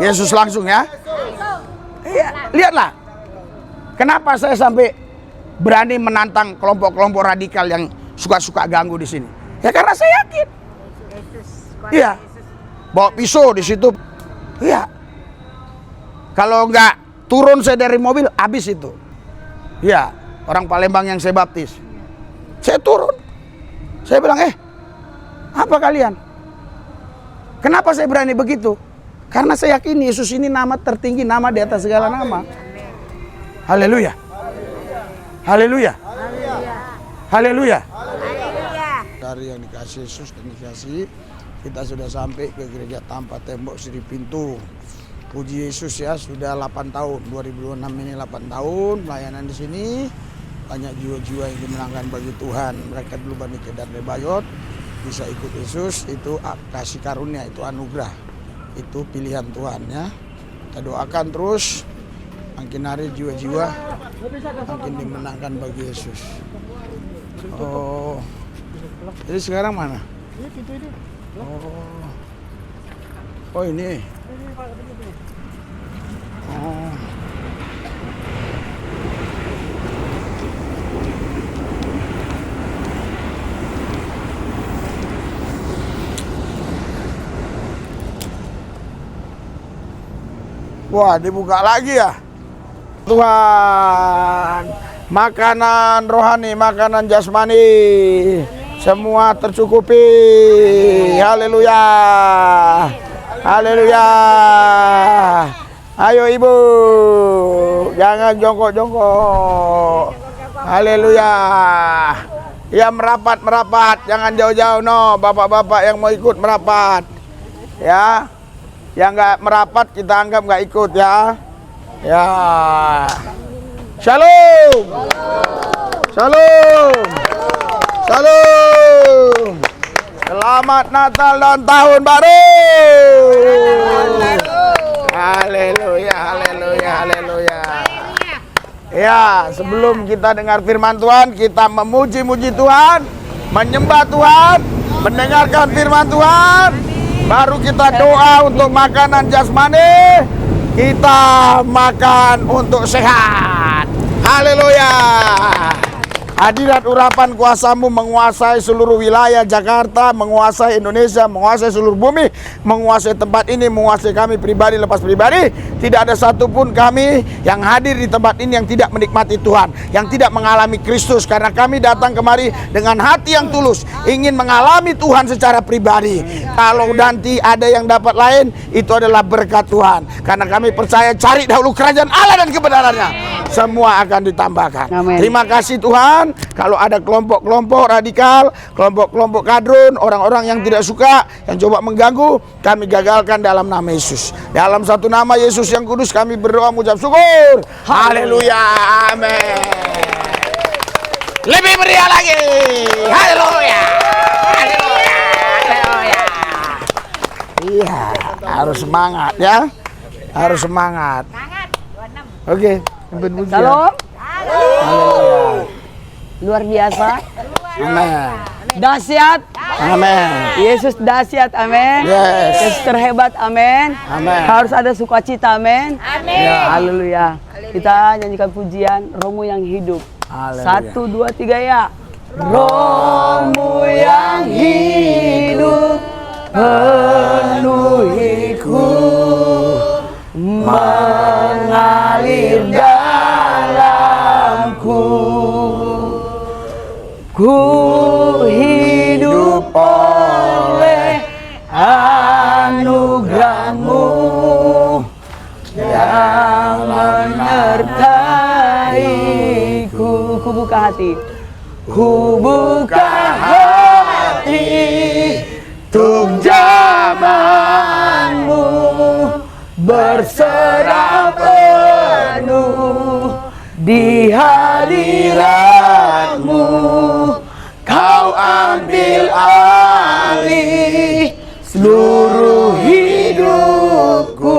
Yesus langsung ya. Iya, lihatlah. Kenapa saya sampai berani menantang kelompok-kelompok radikal yang suka-suka ganggu di sini? Ya karena saya yakin. Iya. Bawa pisau di situ. Iya. Kalau nggak turun saya dari mobil, habis itu. Iya, orang Palembang yang saya baptis. Saya turun. Saya bilang, apa kalian? Kenapa saya berani begitu? Karena saya yakin Yesus ini nama tertinggi, nama di atas segala nama. Haleluya. Haleluya. Haleluya. Dari yang dikasih Yesus dan dikasih, kita sudah sampai ke gereja tanpa tembok Sri Pintu. Puji Yesus ya, sudah 8 tahun. 2006 ini 8 tahun pelayanan di sini. Banyak jiwa-jiwa yang dimenangkan bagi Tuhan. Mereka dulu Bani Kedar Lebayot bisa ikut Yesus, itu kasih karunia, itu anugerah. Itu pilihan Tuhan ya. Kita doakan terus makin hari jiwa-jiwa makin dimenangkan bagi Yesus. Oh. Jadi sekarang mana? Oh. Oh ini. Oh. Wah, dibuka lagi ya. Tuhan, makanan rohani, makanan jasmani, semua tercukupi. Haleluya. Haleluya. Ayo ibu, jangan jongkok-jongkok. Haleluya. Ya merapat, jangan jauh-jauh no. Bapak-bapak yang mau ikut merapat. Ya. Yang nggak merapat kita anggap nggak ikut ya. Ya. Shalom. Shalom. Shalom. Selamat Natal dan Tahun Baru. Haleluya, haleluya, haleluya. Ya, sebelum kita dengar firman Tuhan, kita memuji-muji Tuhan, menyembah Tuhan, mendengarkan firman Tuhan. Baru kita doa untuk makanan jasmani, kita makan untuk sehat. Haleluya. Hadirat urapan kuasamu menguasai seluruh wilayah Jakarta, menguasai Indonesia, menguasai seluruh bumi, menguasai tempat ini, menguasai kami pribadi lepas pribadi. Tidak ada satupun kami yang hadir di tempat ini yang tidak menikmati Tuhan, yang tidak mengalami Kristus. Karena kami datang kemari dengan hati yang tulus, ingin mengalami Tuhan secara pribadi. Kalau nanti ada yang dapat lain, itu adalah berkat Tuhan. Karena kami percaya cari dahulu kerajaan Allah dan kebenarannya, semua akan ditambahkan. Amen. Terima kasih Tuhan. Kalau ada kelompok-kelompok radikal, kelompok-kelompok kadrun, orang-orang yang tidak suka, yang coba mengganggu, kami gagalkan dalam nama Yesus. Dalam satu nama Yesus yang kudus kami berdoa mengucap syukur. Haleluya. Amin. Lebih meriah lagi. Haleluya. Haleluya. Haleluya. Iya, harus semangat ya. Harus semangat. Oke, Salam. Haleluya. Luar biasa. Amin. Dahsyat. Amin. Yesus dahsyat. Amin. Yes. Yesus terhebat. Amin. Amin. Harus ada sukacita. Amin. Amin. Ya. Haleluya. Kita nyanyikan pujian Rohmu yang hidup. Haleluya. 1, 2, 3 ya. Rohmu yang hidup penuhiku, mengalir dalamku. Ku hidup oleh anugerah-Mu yang menyertaiku. Ku buka hati. Ku buka hati untuk jaman-Mu, berserah penuh di hadirat-Mu. Kau ambil alih seluruh hidupku,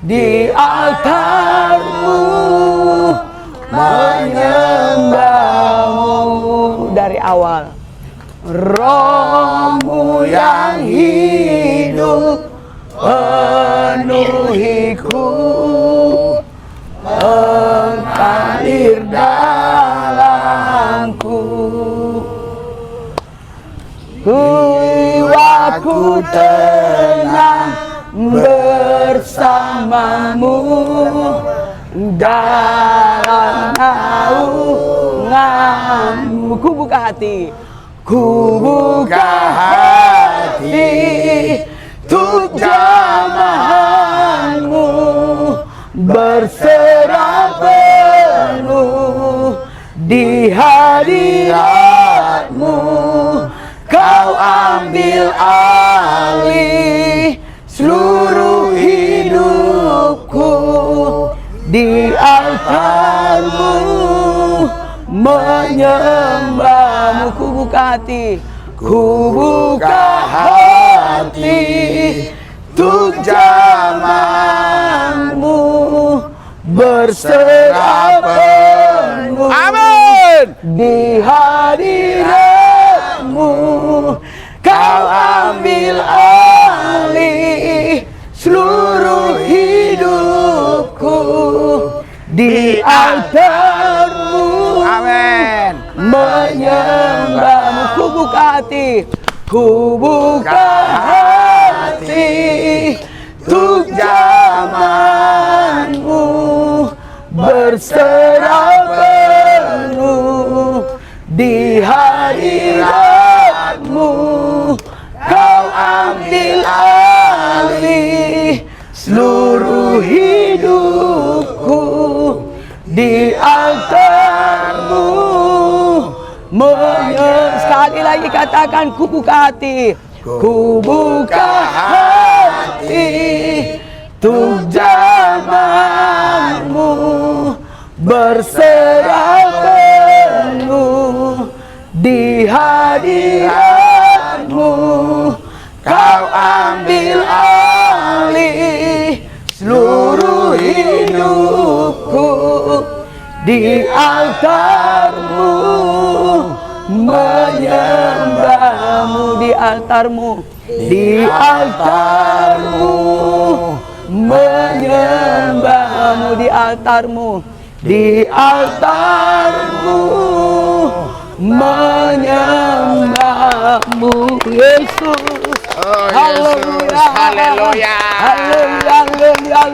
di altar-Mu menyembah-Mu dari awal. Roh-Mu yang hidup penuh penuhiku, mengalir dalamku. Jiwaku tenang bersamamu, dalam naunganmu. Ku buka hati, ku buka hati untuk jamahanmu, berserah penuh di hadiratmu. Kau ambil alih seluruh hidupku, di altarmu menyembahmu. Ku buka hati, ku buka hati untuk jamahanmu, berserah penuh. Amin. Di hadiratmu kau ambil alih seluruh hidupku, di altarmu Amin. menyembahmu. Ku buka hati, ku buka hati untuk jamahanmu, berserah penuh di hadiratmu. Kau ambil alih seluruh hidupku, di altarmu sekali lagi katakan, ku buka hati, ku buka hati untuk jamahanmu, berserah penuh di hadiratmu. Kau ambil alih seluruh hidupku, di altarmu menyembahmu, di altarmu, di altarmu menyembahmu, di altarmu, di altarmu menyembahmu, Yesus. Oh, Yesus, haleluya.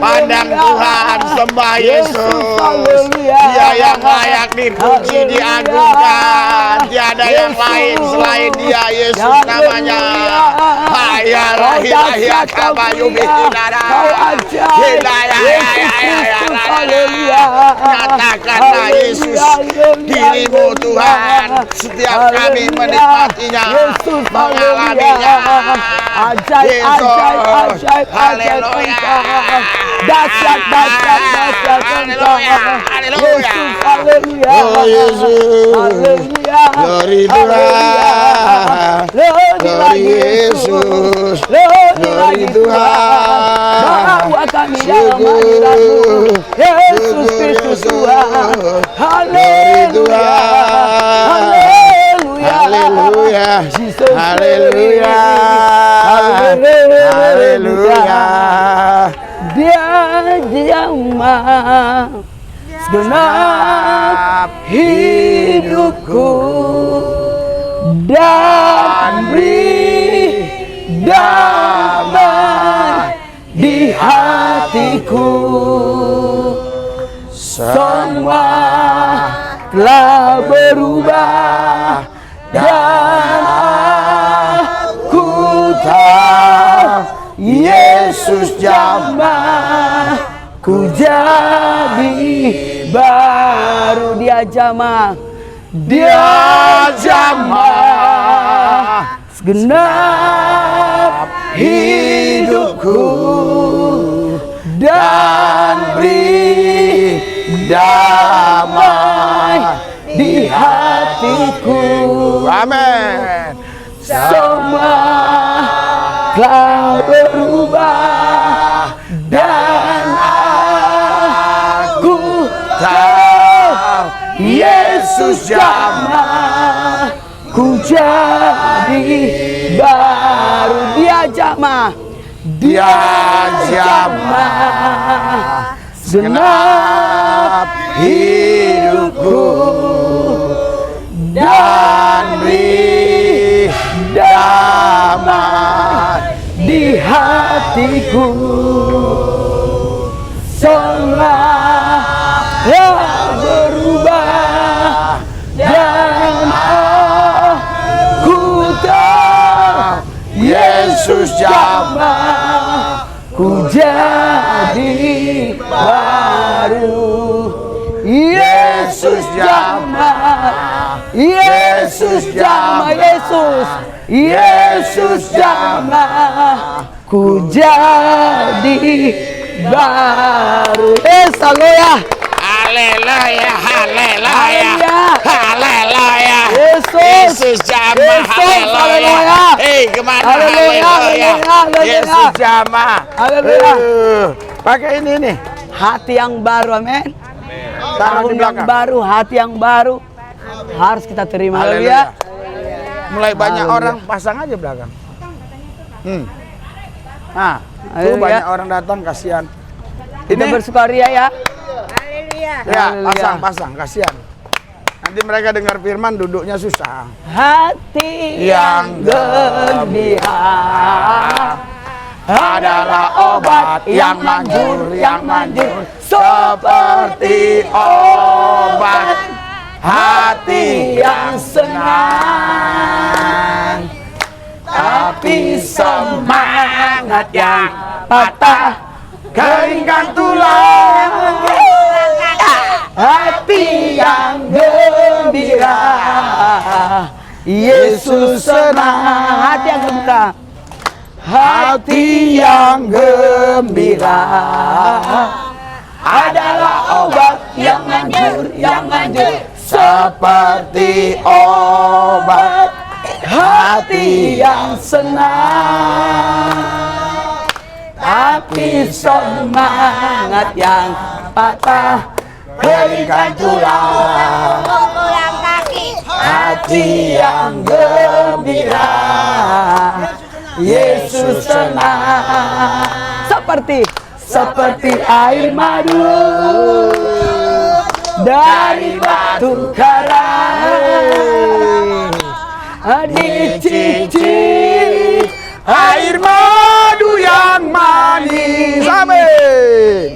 Pandang Tuhan, sembah Yesus. Dia yang layak dipuji, diagungkan. Tiada yang lain selain Dia, Yesus namanya. Hidayah kabayu bihinara. Nyatakanlah Yesus dirimu Tuhan. Setiap kami menikmatinya, mengalaminya. Ajaib, haleluya. dahsyat Haleluya, haleluya. Haleluya. Oh Yesus, Haleluya. glory Tuhan, glory Yesus, glory Tuhan. Bahwa kami dalam hadirat-Mu, Yesus Kristus Tuhan. Haleluya. Haleluya. Haleluya, Jesus. haleluya, haleluya. Dia jamah segenap hidupku dan beri damai di hatiku. Semua telah berubah dan aku tahu Yesus jamah ku jadi baru. Dia jamah, Dia jamah segenap hidupku dan beri damai di hatiku. Amin. Semua telah berubah dan aku tahu Yesus jamah ku jadi baru. Dia jamah, yang jamah genap hidupku dan beri damai di hatiku. Semua yang berubah dan aku tahu Yesus jamah ku jadi baru. Yesus jamah, Yesus jamah, Yesus jamah ku jadi baru. Haleluya, haleluya, haleluya, haleluya. Yesus jamah, haleluya. Kemana haleluya? Yesus jamah, haleluya. Pakai ini nih, Hati yang baru, amin. taruh di Tahun yang belakang. baru, hati yang baru harus kita terima. Haleluya. Mulai banyak Haleluya. orang pasang aja belakang. Nah, tuh Haleluya. banyak orang datang, kasihan. Kita Ini bersukaria ya. ya Haleluya. pasang, kasihan. Nanti mereka dengar firman duduknya susah. Hati Yang gembira adalah obat yang manjur, seperti obat hati yang senang. Tapi semangat yang patah keringkan tulang. Hati yang gembira Yesus senang. Hati yang gembira. Hati yang gembira adalah obat yang manjur, seperti obat hati yang senang. Tapi semangat yang patah keringkan tulang. Hati yang gembira Yesus senang. Seperti air madu dari batu karang, dicicip air madu yang manis. Amin.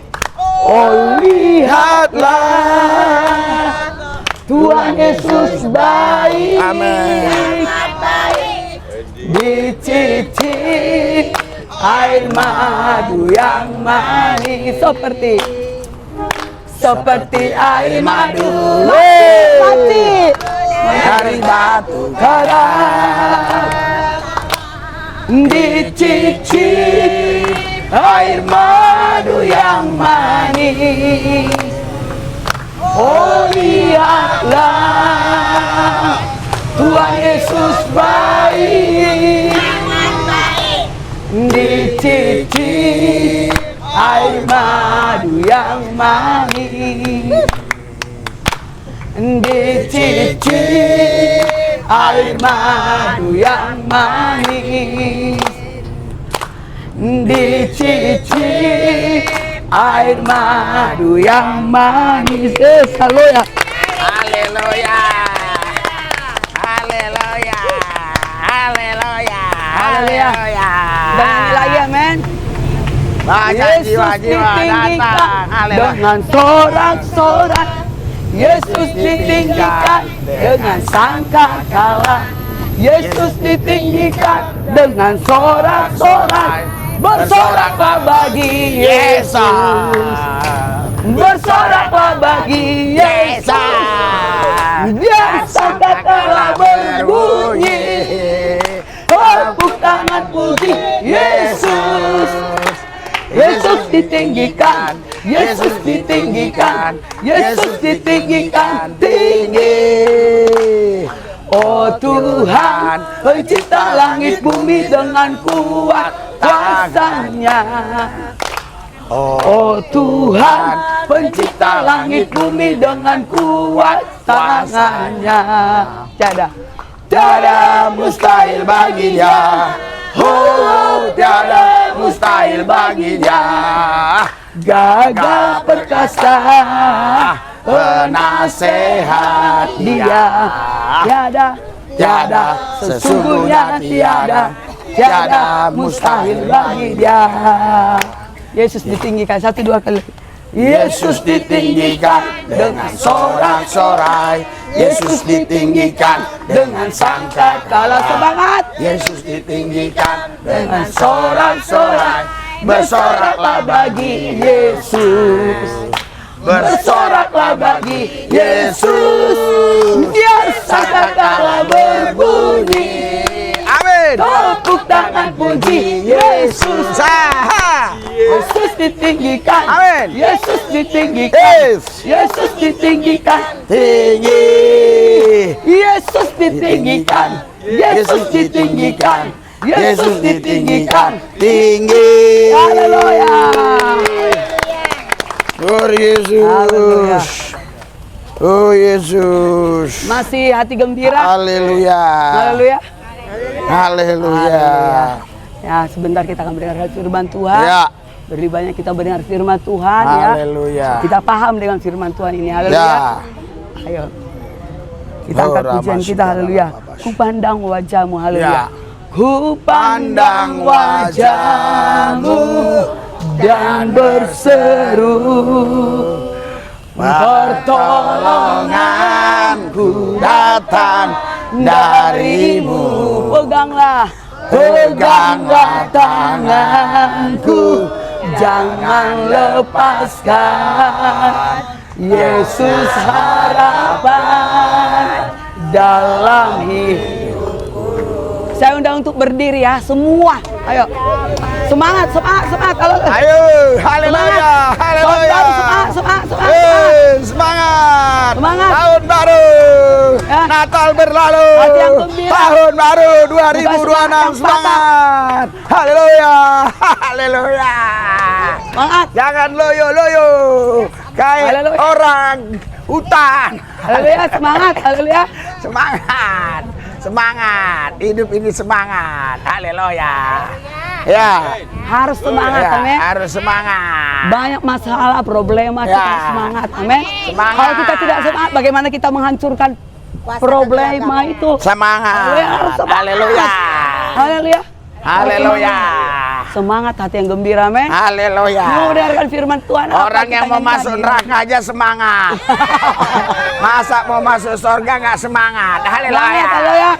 Oh, lihatlah Tuhan Yesus baik. Amin. Dicicip air madu yang manis, seperti air madu dari batu karang, dicicip air madu yang manis. Oh, lihatlah Tuhan Yesus baik. Dicicip air madu yang manis, dicicip air madu yang manis, dicicip air madu yang manis. Haleluya, haleluya, haleluya, haleluya, haleluya. Dan ini lagi, amin. Banyak jiwa-jiwa datang. Dengan sorak-sorak Yesus ditinggikan dengan sangkakala. Yesus ditinggikan dengan sorak-sorak. Bersoraklah bagi Yesus, bersoraklah bagi Yesus. Dia sangkakala berbunyi, tepuk tangan puji Yesus. Yesus ditinggikan, Yesus ditinggikan, Yesus ditinggikan tinggi. Oh Tuhan, pencipta langit bumi dengan kuat kuasa-Nya. Oh Tuhan, pencipta langit bumi dengan kuat tangan-Nya. Tiada mustahil bagi-Nya. Oh, tiada mustahil baginya. Gagah perkasa, penasehat Dia tiada, sesungguhnya tiada mustahil bagi Dia. Yesus ditinggikan 1-2 kali. Yesus ditinggikan dengan sorak-sorai. Yesus ditinggikan dengan sangkakala. Semangat. Yesus ditinggikan dengan sorak-sorai. Bersoraklah bagi Yesus. Bersoraklah bagi Yesus. Biar sangkakala berbunyi. Amin. Tepuk tangan puji Yesus. Saha. Yesus ditinggikan. Amin. Yesus ditinggikan. Yes. Yesus ditinggikan. Tinggi. Yesus ditinggikan. Yesus ditinggikan. Yesus ditinggikan. Tinggi. Haleluya. Oh Yesus. Haleluya. Oh Yesus. Masih hati gembira. Haleluya. Haleluya. Haleluya. Ya, sebentar kita akan mendengar firman Tuhan. Ya. Lebih banyak kita mendengar firman Tuhan ya. Haleluya. Kita paham dengan firman Tuhan ini. Haleluya. Ya. Ayo. Kita angkat pujian kita. Haleluya. Ku pandang wajahmu. Haleluya. Ya. Ku pandang wajahmu dan berseru, pertolonganku datang darimu. Peganglah tanganku, jangan lepaskan. Yesus harapan dalam hidup. Saya undang untuk berdiri ya semua. Ayo. Semangat. Halo. Ayo, haleluya, haleluya. Semangat. Semangat. Semangat. Tahun baru. Ya. Natal berlalu. Hati yang gembira. Tahun baru Bukan 2026. Semangat. Haleluya. Haleluya. Semangat. Jangan loyo-loyo kayak Haleluya. orang hutan. Haleluya, semangat. Haleluya. Semangat. Semangat. Hidup ini semangat. Haleluya. Ya. Harus semangat, Ya, amin. harus semangat. Banyak masalah, problema, kita Ya. semangat, amin. Semangat. Kalau kita tidak semangat, bagaimana kita menghancurkan problema itu? Semangat. Haleluya, harus semangat. Haleluya. Haleluya. Haleluya. Semangat, hati yang gembira, amin. Haleluya. Mau dengarkan firman Tuhan. apa Orang kita yang mau nyanyi masuk lagi? neraka aja semangat. Masa mau masuk surga nggak semangat? Haleluya. Haleluya.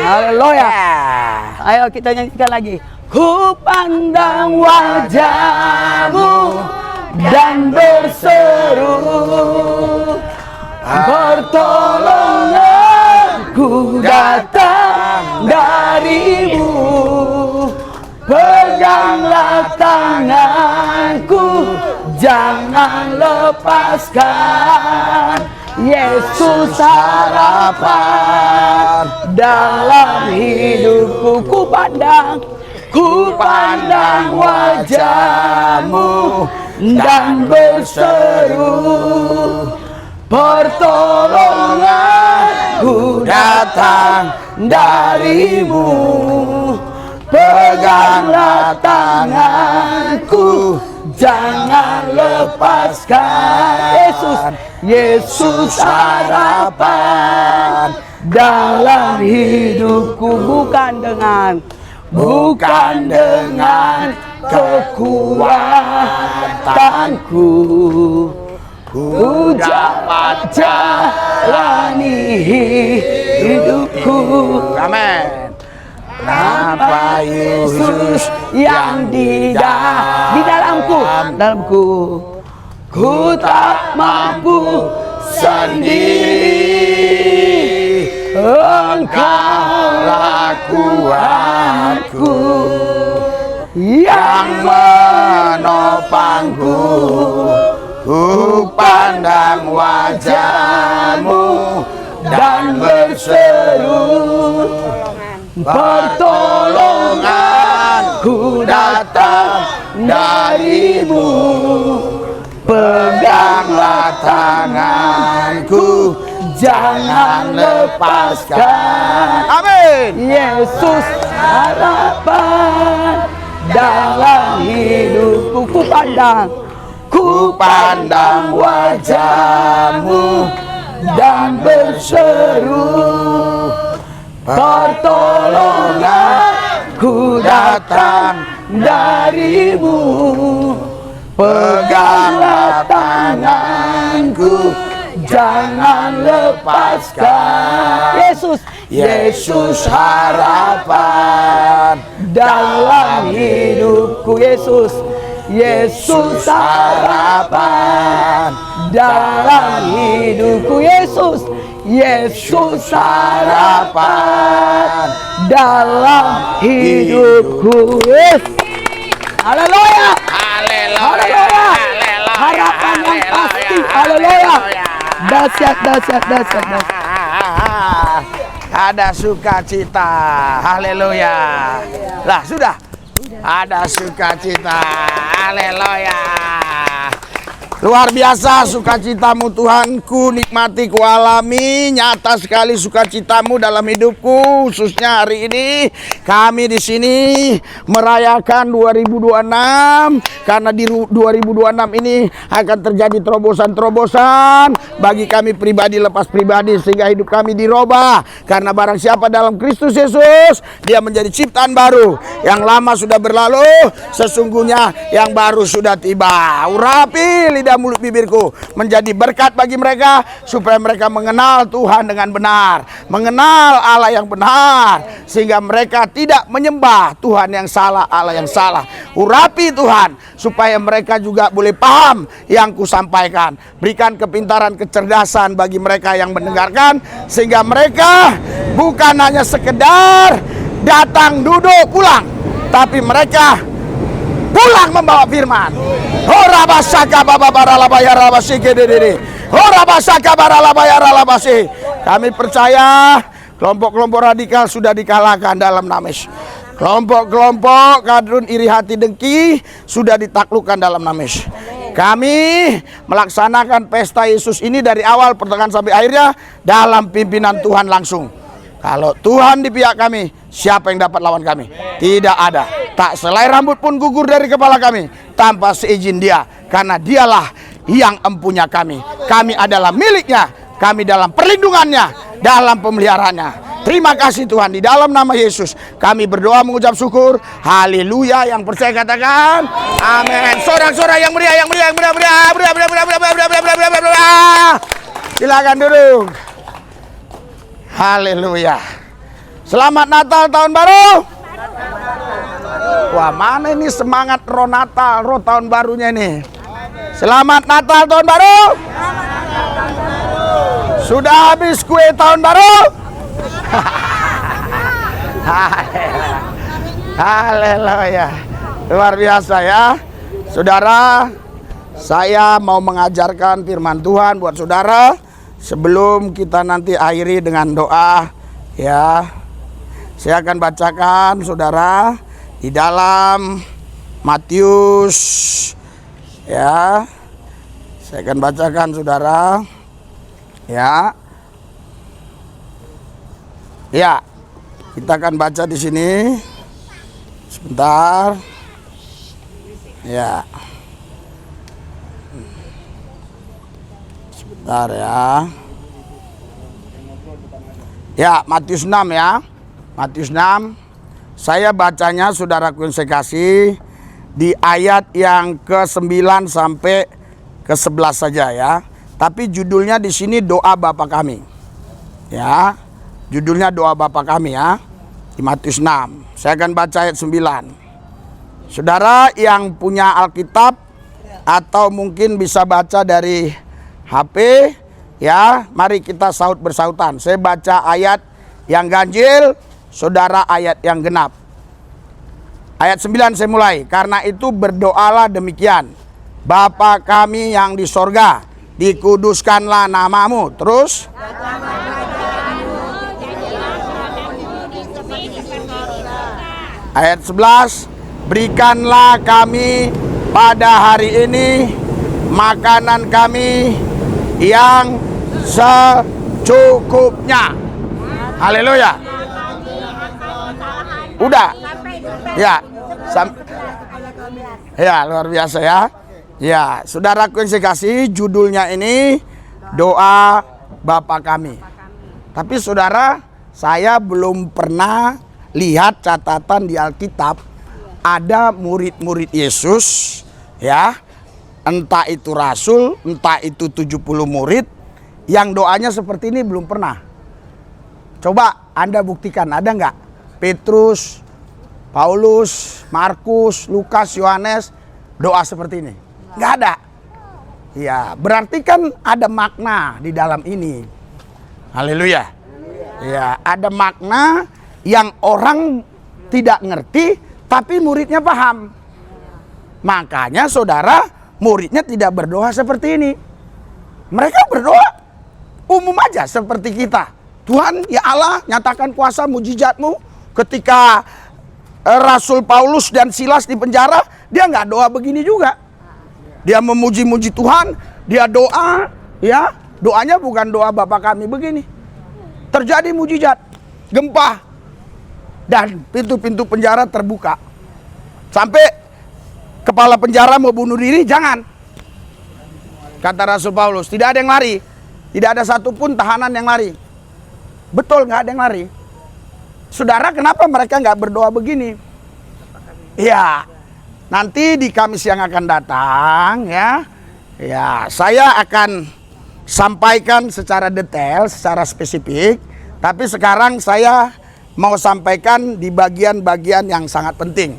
Haleluya. Ya. Ayo kita nyanyikan lagi. Ku pandang wajahmu dan berseru, pertolonganku datang darimu. Peganglah tanganku, jangan lepaskan. Yesus harapan dalam hidupku. Ku pandang wajahmu dan berseru, pertolonganku datang darimu. Peganglah tanganku, jangan lepaskan. Yesus harapan dalam hidupku. Bukan dengan kekuatanku, ku dapat jalani hidupku. Amin. Nama Yesus yang di dalamku, ku tak mampu sendiri. Engkaulah kuatku yang menopangku. Ku pandang wajahmu dan berseru, pertolonganku datang darimu. Peganglah tanganku, jangan lepaskan. Amin. Yesus harapan dalam hidupku. Ku pandang wajahmu dan berseru, pertolonganku datang darimu. Peganglah tanganku, jangan lepaskan. Yesus harapan dalam hidupku. Yesus harapan dalam hidupku. Yesus harapan dalam hidupku. Haleluya. Haleluya. Harapan yang pasti. Haleluya. Dahsyat. Ada sukacita. Haleluya. Lah sudah. Ada sukacita. Haleluya. Luar biasa sukacitamu Tuhanku, nikmati ku alami. Nyata sekali sukacitamu dalam hidupku. Khususnya hari ini kami di sini merayakan 2026. Karena di 2026 ini akan terjadi terobosan-terobosan bagi kami pribadi lepas pribadi, sehingga hidup kami dirubah. Karena barang siapa dalam Kristus Yesus, dia menjadi ciptaan baru. Yang lama sudah berlalu, sesungguhnya yang baru sudah tiba. Urapi lidah mulut bibirku menjadi berkat bagi mereka, supaya mereka mengenal Tuhan dengan benar, mengenal Allah yang benar, sehingga mereka tidak menyembah Tuhan yang salah, Allah yang salah. Urapi Tuhan, supaya mereka juga boleh paham yang kusampaikan. Berikan kepintaran, kecerdasan bagi mereka yang mendengarkan, sehingga mereka bukan hanya sekedar datang, duduk, pulang, tapi mereka pulang membawa firman. Ora basaka baba baralabaya rabasi kedede. Ora basaka baralabaya rabasi. Kami percaya kelompok-kelompok radikal sudah dikalahkan dalam nama Yesus. Kelompok-kelompok kadrun iri hati dengki sudah ditaklukkan dalam nama Yesus. Kami melaksanakan pesta Yesus ini dari awal pertengahan sampai akhirnya dalam pimpinan Tuhan langsung. Kalau Tuhan di pihak kami, siapa yang dapat lawan kami? Tidak ada. Tak selai rambut pun gugur dari kepala kami tanpa seizin Dia, karena Dialah yang empunya kami. Kami adalah miliknya. Kami dalam perlindungannya, dalam pemeliharaannya. Terima kasih Tuhan, di dalam nama Yesus kami berdoa mengucap syukur. Haleluya. Yang percaya katakan amin. Sorak-sorak yang meriah, yang meriah, yang meriah, silakan duduk. Haleluya. Selamat Natal, tahun baru. Wah, mana ini semangat roh Natal, roh tahun barunya ini. Selamat Natal, tahun baru. Sudah habis kue tahun baru? Haleluya. Luar biasa ya. Saudara, saya mau mengajarkan firman Tuhan buat saudara. Sebelum kita nanti akhiri dengan doa, ya, saya akan bacakan saudara di dalam Matius, ya, saya akan bacakan saudara, ya, kita akan baca di sini, sebentar, ya. Bentar ya. Ya, Matius 6 ya. Matius 6. Saya bacanya saudaraku yang saya kasih di ayat yang ke-9 sampai ke-11 saja ya. Tapi judulnya di sini doa Bapa kami. Ya. Judulnya doa Bapa kami ya. Di Matius 6. Saya akan baca ayat 9. Saudara yang punya Alkitab atau mungkin bisa baca dari HP, ya, mari kita saut bersautan. Saya baca ayat yang ganjil, saudara ayat yang genap. Ayat 9 saya mulai. Karena itu berdoalah demikian. Bapa kami yang di sorga, dikuduskanlah namamu. Terus? Ayat 11, berikanlah kami pada hari ini makanan kami yang secukupnya. secukupnya. Haleluya. Udah. Ya. Ya, luar biasa ya. Ya, saudaraku yang saya kasih, judulnya ini doa Bapa kami. Tapi saudara, saya belum pernah lihat catatan di Alkitab ada murid-murid Yesus, ya, entah itu rasul, entah itu 70 murid, yang doanya seperti ini belum pernah. Coba Anda buktikan, ada nggak? Petrus, Paulus, Markus, Lukas, Yohanes doa seperti ini? Nggak ada. Ya, berarti kan ada makna di dalam ini. Haleluya. Ya, ada makna yang orang tidak ngerti, tapi muridnya paham. Makanya saudara, muridnya tidak berdoa seperti ini. Mereka berdoa umum aja seperti kita. Tuhan, ya Allah, nyatakan kuasa mujizat-Mu. Ketika Rasul Paulus dan Silas di penjara, dia nggak doa begini juga. Dia memuji-muji Tuhan, dia doa, ya, doanya bukan doa Bapa kami begini. Terjadi mujizat, gempa, dan pintu-pintu penjara terbuka. Sampai kepala penjara mau bunuh diri, jangan. Kata Rasul Paulus, tidak ada yang lari. Tidak ada satupun tahanan yang lari. Betul, nggak ada yang lari. Saudara, kenapa mereka nggak berdoa begini? Ya, nanti di Kamis yang akan datang, ya, saya akan sampaikan secara detail, secara spesifik. Tapi sekarang saya mau sampaikan di bagian-bagian yang sangat penting.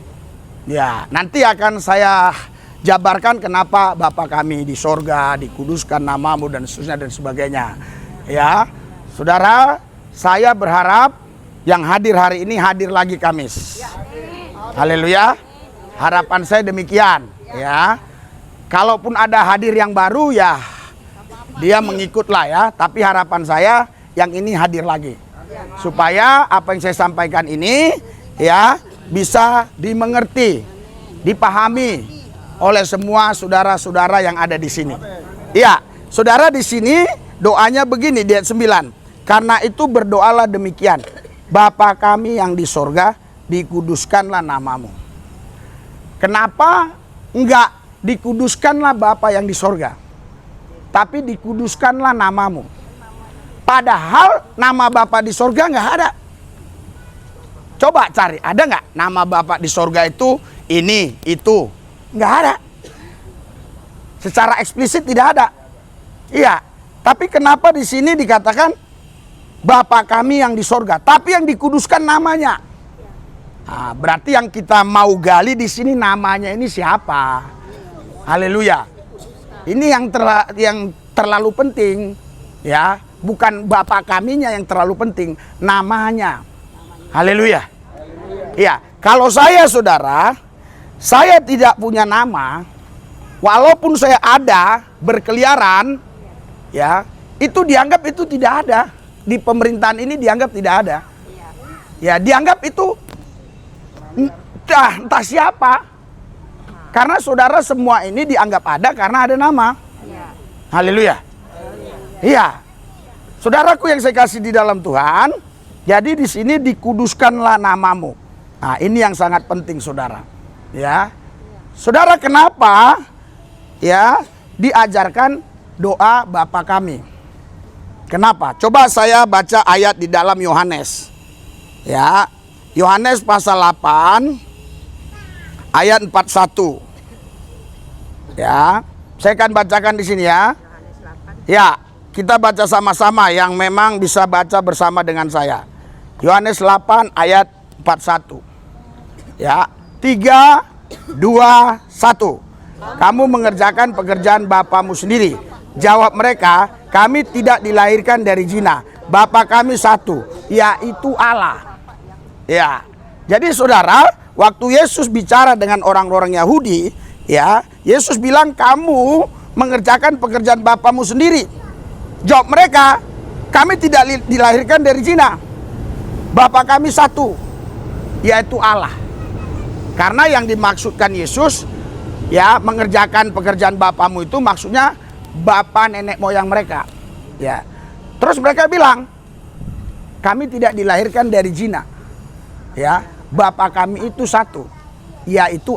Ya, nanti akan saya jabarkan kenapa Bapa kami di sorga, dikuduskan namamu dan seterusnya dan sebagainya. Ya, saudara, saya berharap yang hadir hari ini hadir lagi Kamis. Haleluya. Harapan saya demikian, ya. Kalaupun ada hadir yang baru, ya dia mengikutlah, ya. Tapi harapan saya yang ini hadir lagi, supaya apa yang saya sampaikan ini, ya, bisa dimengerti, dipahami oleh semua saudara-saudara yang ada di sini. Iya, saudara, di sini doanya begini di ayat 9. Karena itu berdoalah demikian, Bapa kami yang di sorga, dikuduskanlah namamu. Kenapa enggak dikuduskanlah Bapa yang di sorga, tapi dikuduskanlah namamu? Padahal nama Bapa di sorga nggak ada. Coba cari, ada nggak nama Bapa di sorga itu ini, itu? Nggak ada. Secara eksplisit tidak ada. Iya, tapi kenapa di sini dikatakan Bapa kami yang di sorga, tapi yang dikuduskan namanya? Nah, berarti yang kita mau gali di sini namanya ini siapa? Haleluya. Ini yang terlalu penting, ya. Bukan Bapa kaminya yang terlalu penting, namanya. Haleluya. Iya, kalau saya, saudara, saya tidak punya nama, walaupun saya ada berkeliaran, ya, itu dianggap itu tidak ada. Di pemerintahan ini dianggap tidak ada. Ya, dianggap itu entah siapa. Karena saudara, semua ini dianggap ada karena ada nama. Haleluya. Iya. Saudaraku yang saya kasih di dalam Tuhan, jadi di sini dikuduskanlah namamu. Nah, ini yang sangat penting, saudara. Ya. Saudara, kenapa ya diajarkan doa Bapa kami? Kenapa? Coba saya baca ayat di dalam Yohanes. Ya. Yohanes pasal 8 ayat 41. Ya, saya akan bacakan di sini, ya. Ya, kita baca sama-sama yang memang bisa baca bersama dengan saya. Yohanes 8 ayat 41. Ya, 3 2 1. Kamu mengerjakan pekerjaan bapamu sendiri. Jawab mereka, kami tidak dilahirkan dari zina. Bapa kami satu, yaitu Allah. Ya, jadi saudara, waktu Yesus bicara dengan orang-orang Yahudi, ya, Yesus bilang kamu mengerjakan pekerjaan bapamu sendiri. Jawab mereka, kami tidak dilahirkan dari zina. Bapa kami satu, yaitu Allah. Karena yang dimaksudkan Yesus, ya, mengerjakan pekerjaan bapamu itu maksudnya bapa nenek moyang mereka. Ya, Terus mereka bilang, kami tidak dilahirkan dari zina. Ya, Bapa kami itu satu, yaitu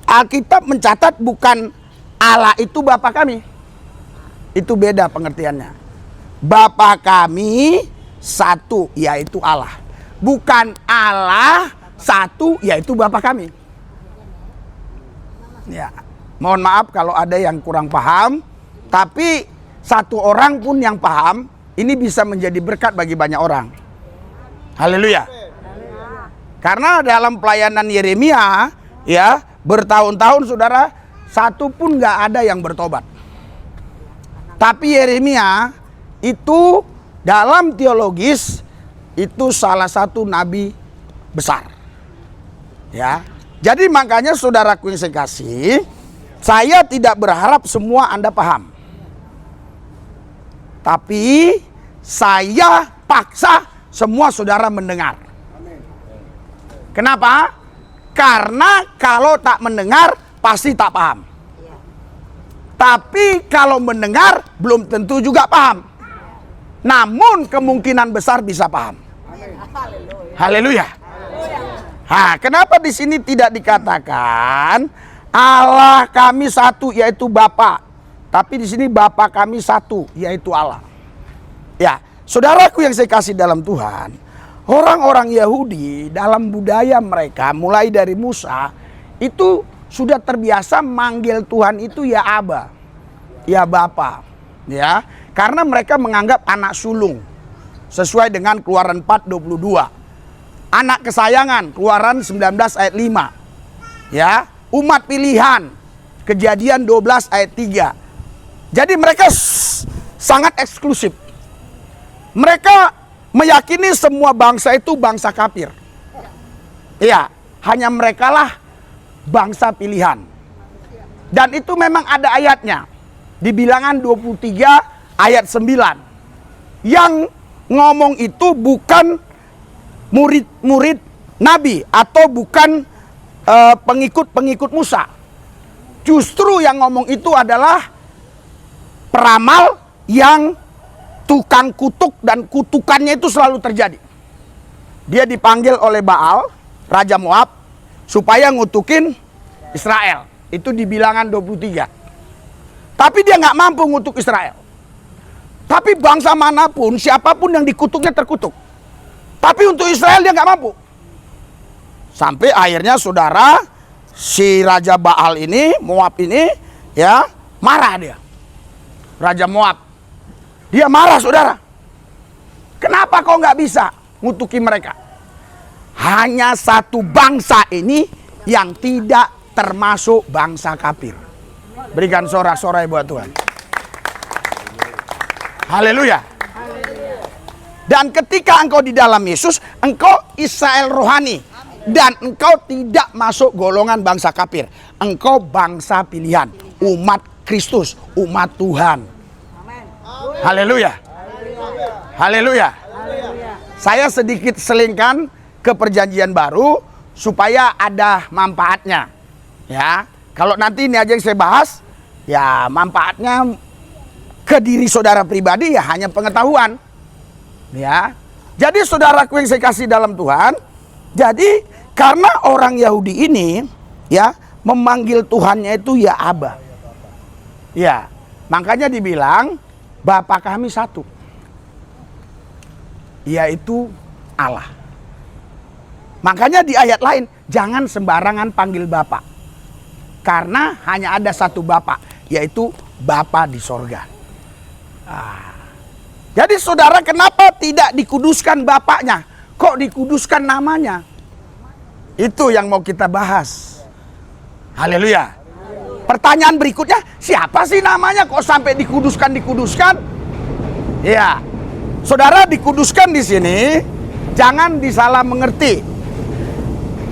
Alkitab mencatat bukan Allah itu Bapa kami. Itu beda pengertiannya. Bapa kami satu, yaitu Allah. Bukan Allah satu, yaitu Bapa kami. Ya, mohon maaf kalau ada yang kurang paham, tapi satu orang pun yang paham, ini bisa menjadi berkat bagi banyak orang. Haleluya. Karena dalam pelayanan Yeremia, ya, bertahun-tahun saudara, satu pun nggak ada yang bertobat. Tapi Yeremia itu dalam teologis itu salah satu nabi besar. Ya. Jadi makanya saudaraku yang saya kasih, saya tidak berharap semua Anda paham. Tapi saya paksa semua saudara mendengar. Kenapa? Karena kalau tak mendengar pasti tak paham. Tapi kalau mendengar belum tentu juga paham. Namun kemungkinan besar bisa paham. Haleluya. Nah, kenapa di sini tidak dikatakan Allah kami satu yaitu Bapa, tapi di sini Bapa kami satu yaitu Allah. Ya, saudaraku yang saya kasih dalam Tuhan, orang-orang Yahudi dalam budaya mereka mulai dari Musa itu sudah terbiasa manggil Tuhan itu ya Aba, ya Bapa, ya, karena mereka menganggap anak sulung sesuai dengan Keluaran 4:22. Anak kesayangan, Keluaran 19 ayat 5. Ya, umat pilihan, Kejadian 12 ayat 3. Jadi mereka sangat eksklusif. Mereka meyakini semua bangsa itu bangsa kafir. Iya, hanya merekalah bangsa pilihan. Dan itu memang ada ayatnya. Di Bilangan 23 ayat 9. Yang ngomong itu bukan murid-murid Nabi atau bukan pengikut-pengikut Musa. Justru yang ngomong itu adalah peramal yang tukang kutuk dan kutukannya itu selalu terjadi. Dia dipanggil oleh Baal, Raja Moab, supaya ngutukin Israel. Itu di Bilangan 23. Tapi dia nggak mampu ngutuk Israel. Tapi bangsa manapun, siapapun yang dikutuknya terkutuk. Tapi untuk Israel dia nggak mampu. Sampai akhirnya saudara, si Raja Baal ini, Moab ini, ya, marah dia. Raja Moab. Dia marah saudara. Kenapa kau nggak bisa ngutuki mereka? Hanya satu bangsa ini yang tidak termasuk bangsa kafir. Berikan sorak-sorai buat Tuhan. Haleluya. Dan ketika engkau di dalam Yesus, engkau Israel rohani. Dan engkau tidak masuk golongan bangsa kafir. Engkau bangsa pilihan. Umat Kristus, umat Tuhan. Haleluya. Haleluya. Saya sedikit selingkan ke perjanjian baru supaya ada manfaatnya. Ya, kalau nanti ini aja yang saya bahas, ya manfaatnya ke diri saudara pribadi ya hanya pengetahuan. Ya, jadi saudaraku yang saya kasih dalam Tuhan, jadi karena orang Yahudi ini ya memanggil Tuhannya itu ya Aba. Ya, makanya dibilang Bapa kami satu, yaitu Allah. Makanya di ayat lain jangan sembarangan panggil Bapa, karena hanya ada satu Bapa, yaitu Bapa di sorga. Jadi saudara, kenapa tidak dikuduskan Bapaknya? Kok dikuduskan namanya? Itu yang mau kita bahas. Haleluya. Pertanyaan berikutnya, siapa sih namanya kok sampai dikuduskan? Ya, saudara, dikuduskan di sini jangan disalah mengerti.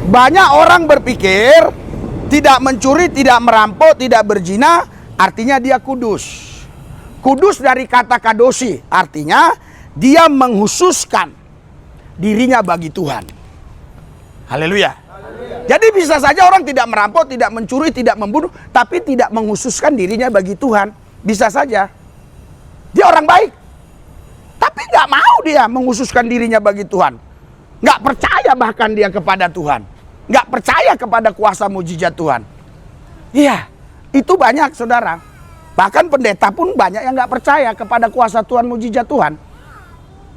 Banyak orang berpikir tidak mencuri, tidak merampok, tidak berzina, artinya dia kudus. Kudus dari kata kadosi, artinya dia menghususkan dirinya bagi Tuhan. Haleluya. Jadi bisa saja orang tidak merampok, tidak mencuri, tidak membunuh, tapi tidak menghususkan dirinya bagi Tuhan. Bisa saja. Dia orang baik, nggak mau dia menghususkan dirinya bagi Tuhan. Nggak percaya bahkan dia kepada Tuhan. Nggak percaya kepada kuasa mujizat Tuhan. Iya, itu banyak saudara. Bahkan pendeta pun banyak yang nggak percaya kepada kuasa Tuhan, mujizat Tuhan.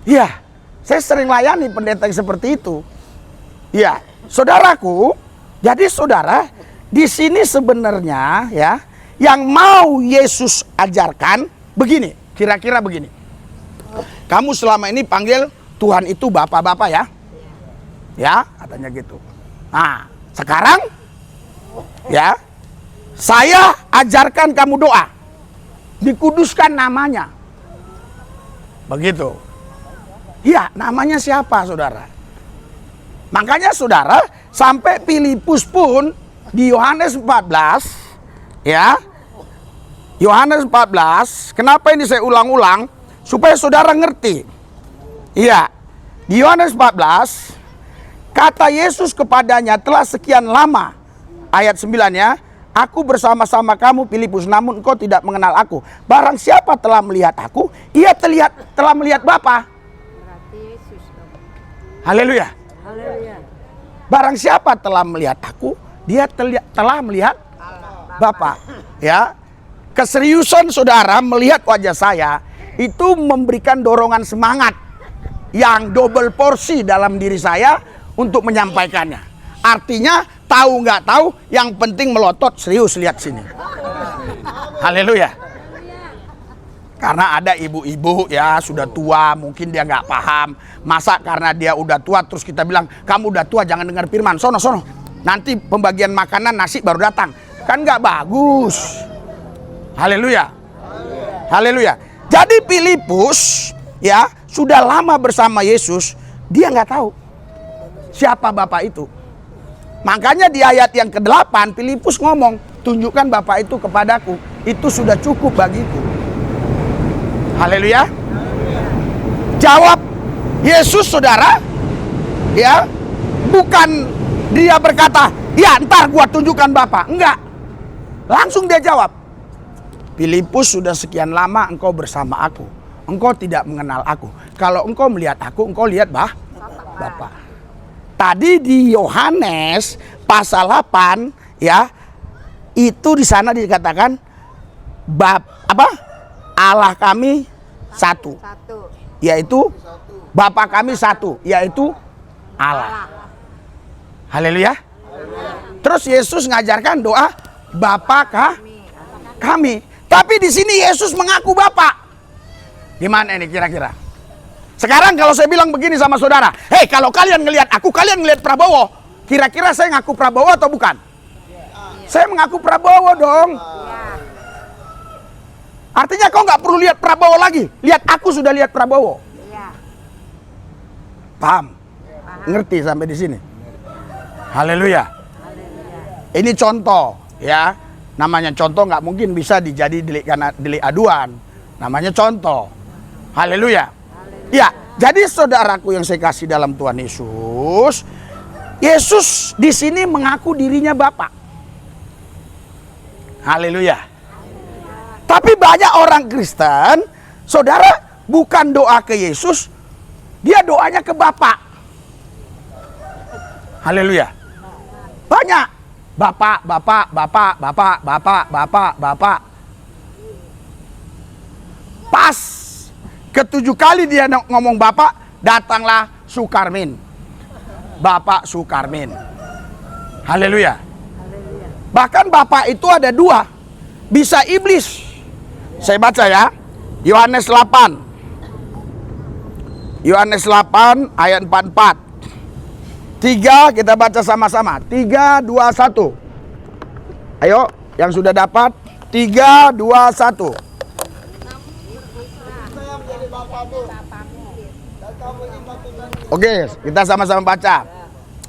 Iya, saya sering layani pendeta yang seperti itu. Iya, saudaraku. Jadi saudara, di sini sebenarnya ya, yang mau Yesus ajarkan begini, kira-kira begini. Kamu selama ini panggil Tuhan itu Bapak-Bapak ya. Ya, katanya gitu. Nah, sekarang ya, saya ajarkan kamu doa. Dikuduskan namanya. Begitu. Iya, namanya siapa saudara? Makanya saudara, sampai Filipus pun di Yohanes 14, ya. Yohanes 14, kenapa ini saya ulang-ulang? Supaya saudara ngerti. Iya, di Yohanes 14, kata Yesus kepadanya, telah sekian lama, ayat 9 ya, aku bersama-sama kamu Filipus, namun engkau tidak mengenal aku. Barang siapa telah melihat aku, ia telah melihat Bapa. Haleluya. Barang siapa telah melihat aku, dia telah melihat Bapa. Ya, keseriusan saudara melihat wajah saya itu memberikan dorongan semangat yang double porsi dalam diri saya untuk menyampaikannya. Artinya tahu nggak tahu, yang penting melotot, serius lihat sini. Haleluya. Karena ada ibu-ibu ya sudah tua, mungkin dia nggak paham. Masa karena dia udah tua terus kita bilang kamu udah tua jangan dengar firman, sono. Nanti pembagian makanan nasi baru datang, kan nggak bagus. Haleluya. Haleluya. Jadi Filipus ya sudah lama bersama Yesus, dia nggak tahu siapa Bapak itu. Makanya di ayat yang ke-8 Filipus ngomong, tunjukkan Bapak itu kepadaku, itu sudah cukup bagiku. Haleluya. Jawab Yesus saudara, ya, bukan dia berkata, ya ntar gua tunjukkan Bapak. Enggak. Langsung dia jawab, Filipus, sudah sekian lama engkau bersama aku, engkau tidak mengenal aku. Kalau engkau melihat aku, engkau lihat Bapak. Tadi di Yohanes pasal 8 ya, itu di sana dikatakan Allah kami satu, yaitu Bapa kami satu, yaitu Allah. Haleluya. Terus Yesus ngajarkan doa Bapa kami. Tapi di sini Yesus mengaku Bapa. Gimana ini kira-kira? Sekarang kalau saya bilang begini sama saudara, hei, kalau kalian ngelihat aku, kalian ngelihat Prabowo, kira-kira saya ngaku Prabowo atau bukan? Saya mengaku Prabowo dong. Artinya kau nggak perlu lihat Prabowo lagi, lihat aku sudah lihat Prabowo. Paham? Ngerti sampai di sini? Haleluya. Ini contoh ya, namanya contoh, nggak mungkin bisa dijadi delik aduan. Namanya contoh. Haleluya. Ya, jadi saudaraku yang saya kasih dalam Tuhan Yesus, Yesus di sini mengaku dirinya Bapa. Haleluya. Tapi banyak orang Kristen, saudara, bukan doa ke Yesus, dia doanya ke Bapa. Haleluya. Banyak. Bapak. Pas ke-7 kali dia ngomong Bapak, datanglah Sukarmin. Bapak Sukarmin. Haleluya. Bahkan Bapak itu ada 2. Bisa iblis. Saya baca ya. Yohanes 8. Yohanes 8 ayat 44. 3 kita baca sama-sama. 3, 2, 1. Ayo, yang sudah dapat. 3, 2, 1. Oke, kita sama-sama baca.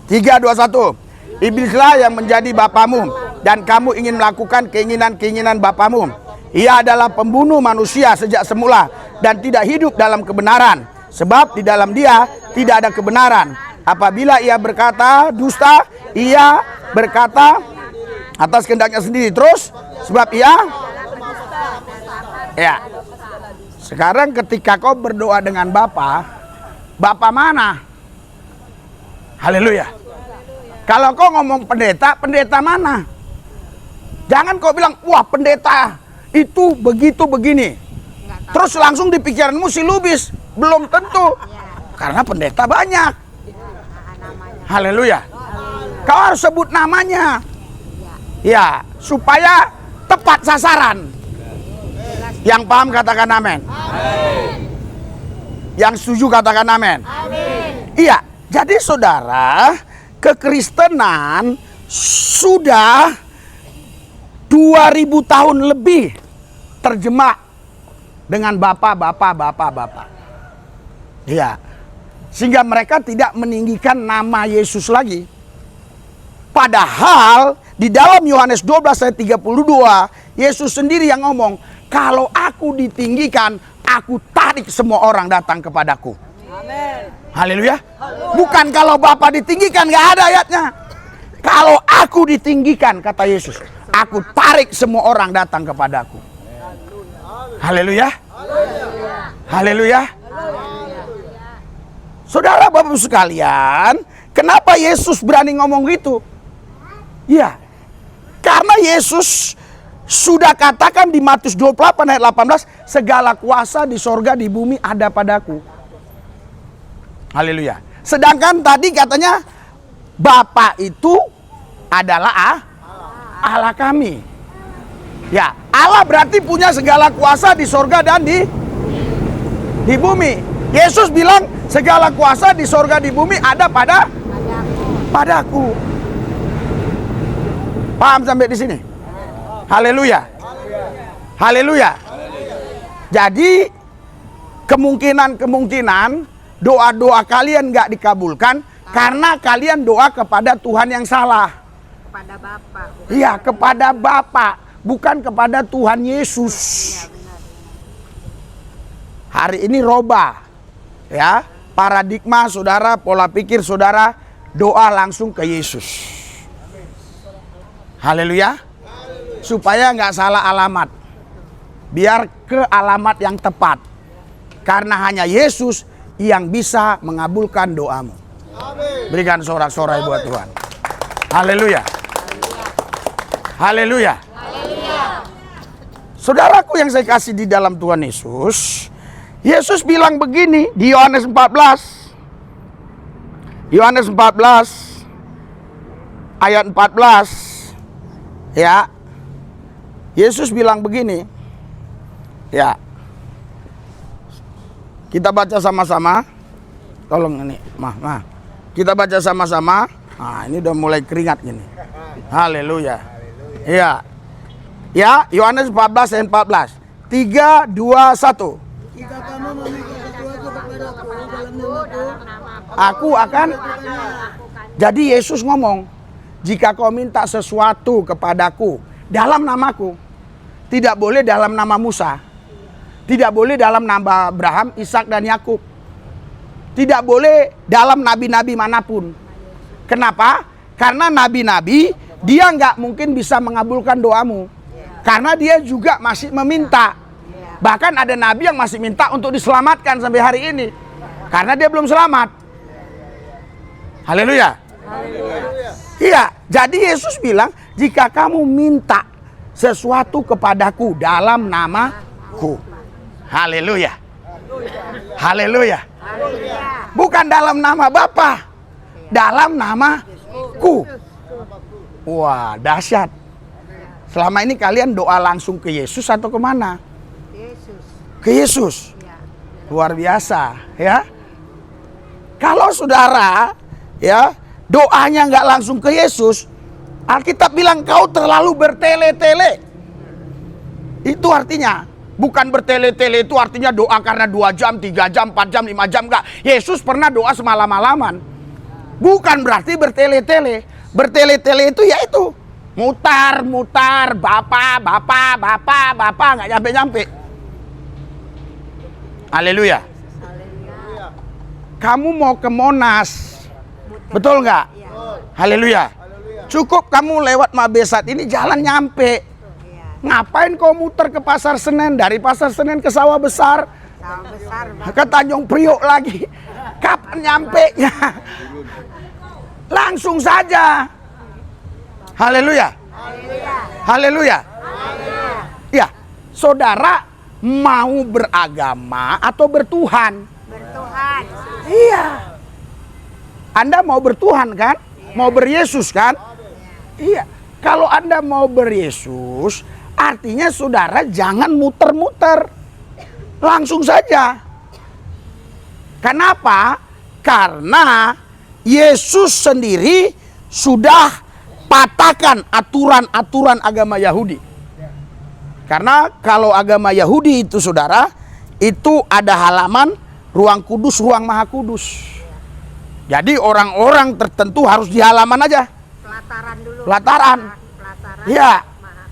3, 2, 1. Iblislah yang menjadi bapamu, dan kamu ingin melakukan keinginan-keinginan bapamu. Ia adalah pembunuh manusia sejak semula, dan tidak hidup dalam kebenaran, sebab di dalam dia tidak ada kebenaran. Apabila ia berkata dusta, ia berkata atas kehendaknya sendiri. Terus, sebab ia Sekarang ketika kau berdoa dengan Bapa, Bapa mana? Haleluya. Kalau kau ngomong pendeta, pendeta mana? Jangan kau bilang, wah pendeta itu begitu begini. Terus langsung di pikiranmu si Lubis. Belum tentu. Karena pendeta banyak. Haleluya. Kau harus sebut namanya. Ya, supaya tepat sasaran. Yang paham katakan amin. Yang setuju katakan amin. Iya, jadi saudara, kekristenan sudah 2000 tahun lebih terjemah dengan Bapa. Iya. Sehingga mereka tidak meninggikan nama Yesus lagi. Padahal di dalam Yohanes 12 ayat 32, Yesus sendiri yang ngomong, kalau aku ditinggikan, aku tarik semua orang datang kepadaku. Amen. Haleluya. Bukan kalau Bapa ditinggikan, nggak ada ayatnya. Kalau aku ditinggikan, kata Yesus, aku tarik semua orang datang kepadaku. Haleluya. Haleluya. Saudara Bapak sekalian, kenapa Yesus berani ngomong gitu? Ya, karena Yesus sudah katakan di Matius 28 ayat 18, segala kuasa di sorga di bumi ada padaku. Haleluya. Sedangkan tadi katanya Bapa itu adalah Allah kami. Ya, Allah berarti punya segala kuasa di sorga dan di bumi. Yesus bilang segala kuasa di sorga di bumi ada padaku. Paham sampai di sini? Haleluya. Haleluya. Jadi kemungkinan doa-doa kalian nggak dikabulkan karena kalian doa kepada Tuhan yang salah. Kepada Bapa. Iya, kepada Bapa, bukan kepada Tuhan Yesus. Ya, benar. Hari ini robah. Ya, paradigma saudara, pola pikir saudara, doa langsung ke Yesus. Haleluya. Supaya nggak salah alamat. Biar ke alamat yang tepat. Karena hanya Yesus yang bisa mengabulkan doamu. Berikan sorak-sorai buat Tuhan. Haleluya. Haleluya. Saudaraku yang saya kasih di dalam Tuhan Yesus, Yesus bilang begini di Yohanes 14. Yohanes 14 ayat 14. Ya. Yesus bilang begini. Ya. Kita baca sama-sama. Tolong ini, Mah. Kita baca sama-sama. Nah, ini udah mulai keringat gini. Haleluya. Ya. Ya, Yohanes 14 ayat 14. 3 2 1. Jika kamu meminta sesuatu kepadaku dalam namaku, Aku akan. Jadi Yesus ngomong, jika kau minta sesuatu kepadaku dalam namaku, tidak boleh dalam nama Musa, tidak boleh dalam nama Abraham, Ishak dan Yakub, tidak boleh dalam nabi-nabi manapun. Kenapa? Karena nabi-nabi dia nggak mungkin bisa mengabulkan doamu, karena dia juga masih meminta. Bahkan ada nabi yang masih minta untuk diselamatkan sampai hari ini, karena dia belum selamat. Haleluya. Iya, jadi Yesus bilang, jika kamu minta sesuatu kepadaku dalam namaku. Haleluya. Haleluya. Bukan dalam nama Bapa, dalam namaku. Wah, dahsyat. Selama ini kalian doa langsung ke Yesus atau kemana? Yesus. Ke Yesus. Luar biasa, ya. Kalau saudara, ya, doanya nggak langsung ke Yesus, Alkitab bilang kau terlalu bertele-tele. Itu artinya, bukan bertele-tele itu artinya doa karena 2 jam, 3 jam, 4 jam, 5 jam, enggak. Yesus pernah doa semalam-malaman. Bukan berarti bertele-tele. Bertele-tele itu yaitu mutar-mutar, Bapa, nggak nyampe-nyampe. Haleluya. Kamu mau ke Monas, betul nggak? Haleluya. Cukup kamu lewat Mabesat ini jalan nyampe. Ngapain kau muter ke Pasar Senen? Dari Pasar Senen ke Sawah Besar, Sawah besar, Bang. Ke Tanjung Priok lagi. Kapan nyampe-nya? Langsung saja. Haleluya. Haleluya. Ya, saudara mau beragama atau bertuhan? Bertuhan. Iya. Anda mau bertuhan kan? Mau beryesus kan? Iya. Kalau Anda mau beryesus, artinya saudara jangan muter-muter. Langsung saja. Kenapa? Karena Yesus sendiri sudah patahkan aturan-aturan agama Yahudi. Karena kalau agama Yahudi itu saudara, itu ada halaman ruang kudus, ruang maha kudus. Jadi orang-orang tertentu harus di halaman aja. Pelataran dulu. Pelataran. Pelataran. Ya,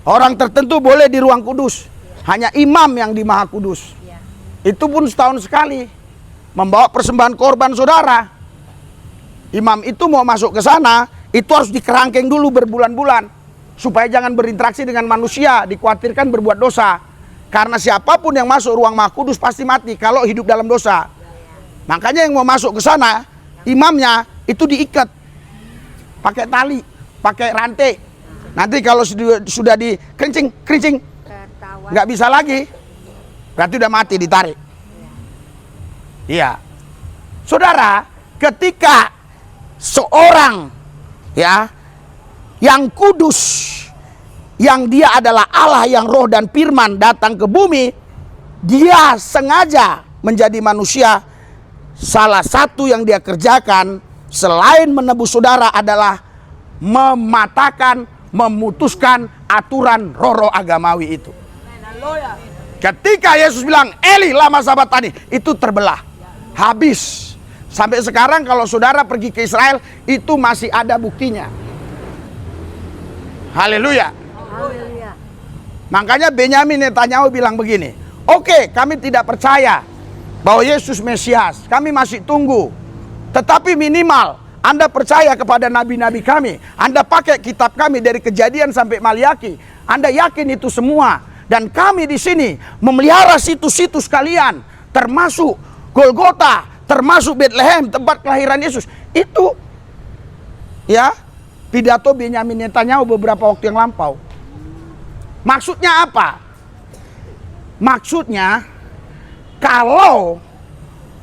orang tertentu boleh di ruang kudus. Hanya imam yang di maha kudus. Ya. Itu pun setahun sekali. Membawa persembahan korban saudara. Imam itu mau masuk ke sana, itu harus dikerangkeng dulu berbulan-bulan. Supaya jangan berinteraksi dengan manusia, dikhawatirkan berbuat dosa. Karena siapapun yang masuk ruang maha kudus pasti mati kalau hidup dalam dosa. Makanya yang mau masuk ke sana, imamnya itu diikat. Pakai tali, pakai rantai. Nanti kalau sudah dikerincing, Tertawa. nggak bisa lagi. Berarti udah mati, ditarik. Iya. Saudara, ketika seorang ya yang kudus, yang dia adalah Allah yang roh dan firman datang ke bumi, dia sengaja menjadi manusia. Salah satu yang dia kerjakan selain menebus saudara adalah mematahkan, memutuskan aturan roh-roh agamawi itu. Ketika Yesus bilang Eli lama sabatani, itu terbelah, habis. Sampai sekarang kalau saudara pergi ke Israel, itu masih ada buktinya. Haleluya. Haleluya. Makanya Benyamin Netanyahu bilang begini, oke, kami tidak percaya bahwa Yesus Mesias, kami masih tunggu. Tetapi minimal Anda percaya kepada nabi-nabi kami, Anda pakai kitab kami dari Kejadian sampai Maliaki, Anda yakin itu semua. Dan kami di sini memelihara situs-situs kalian, termasuk Golgota, termasuk Bethlehem, tempat kelahiran Yesus. Itu ya pidato Benyamin Netanyahu beberapa waktu yang lampau. Maksudnya apa? Maksudnya kalau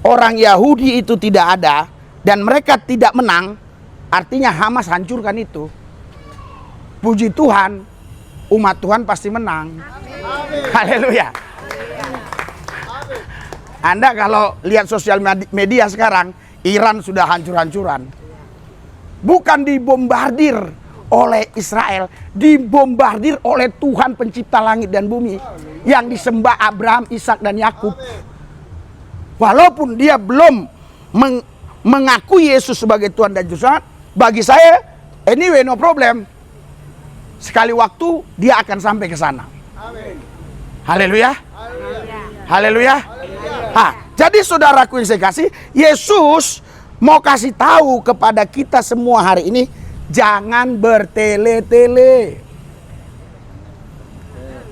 orang Yahudi itu tidak ada dan mereka tidak menang, artinya Hamas hancurkan itu. Puji Tuhan, umat Tuhan pasti menang. Haleluya. Anda kalau lihat sosial media sekarang, Iran sudah hancur-hancuran. Bukan dibombardir oleh Israel, dibombardir oleh Tuhan pencipta langit dan bumi yang disembah Abraham, Ishak dan Yakub. Walaupun dia belum mengakui Yesus sebagai Tuhan dan Juru Selamat, bagi saya anyway no problem. Sekali waktu dia akan sampai ke sana. Haleluya. Haleluya. Jadi saudaraku yang saya kasih, Yesus mau kasih tahu kepada kita semua hari ini, jangan bertele-tele.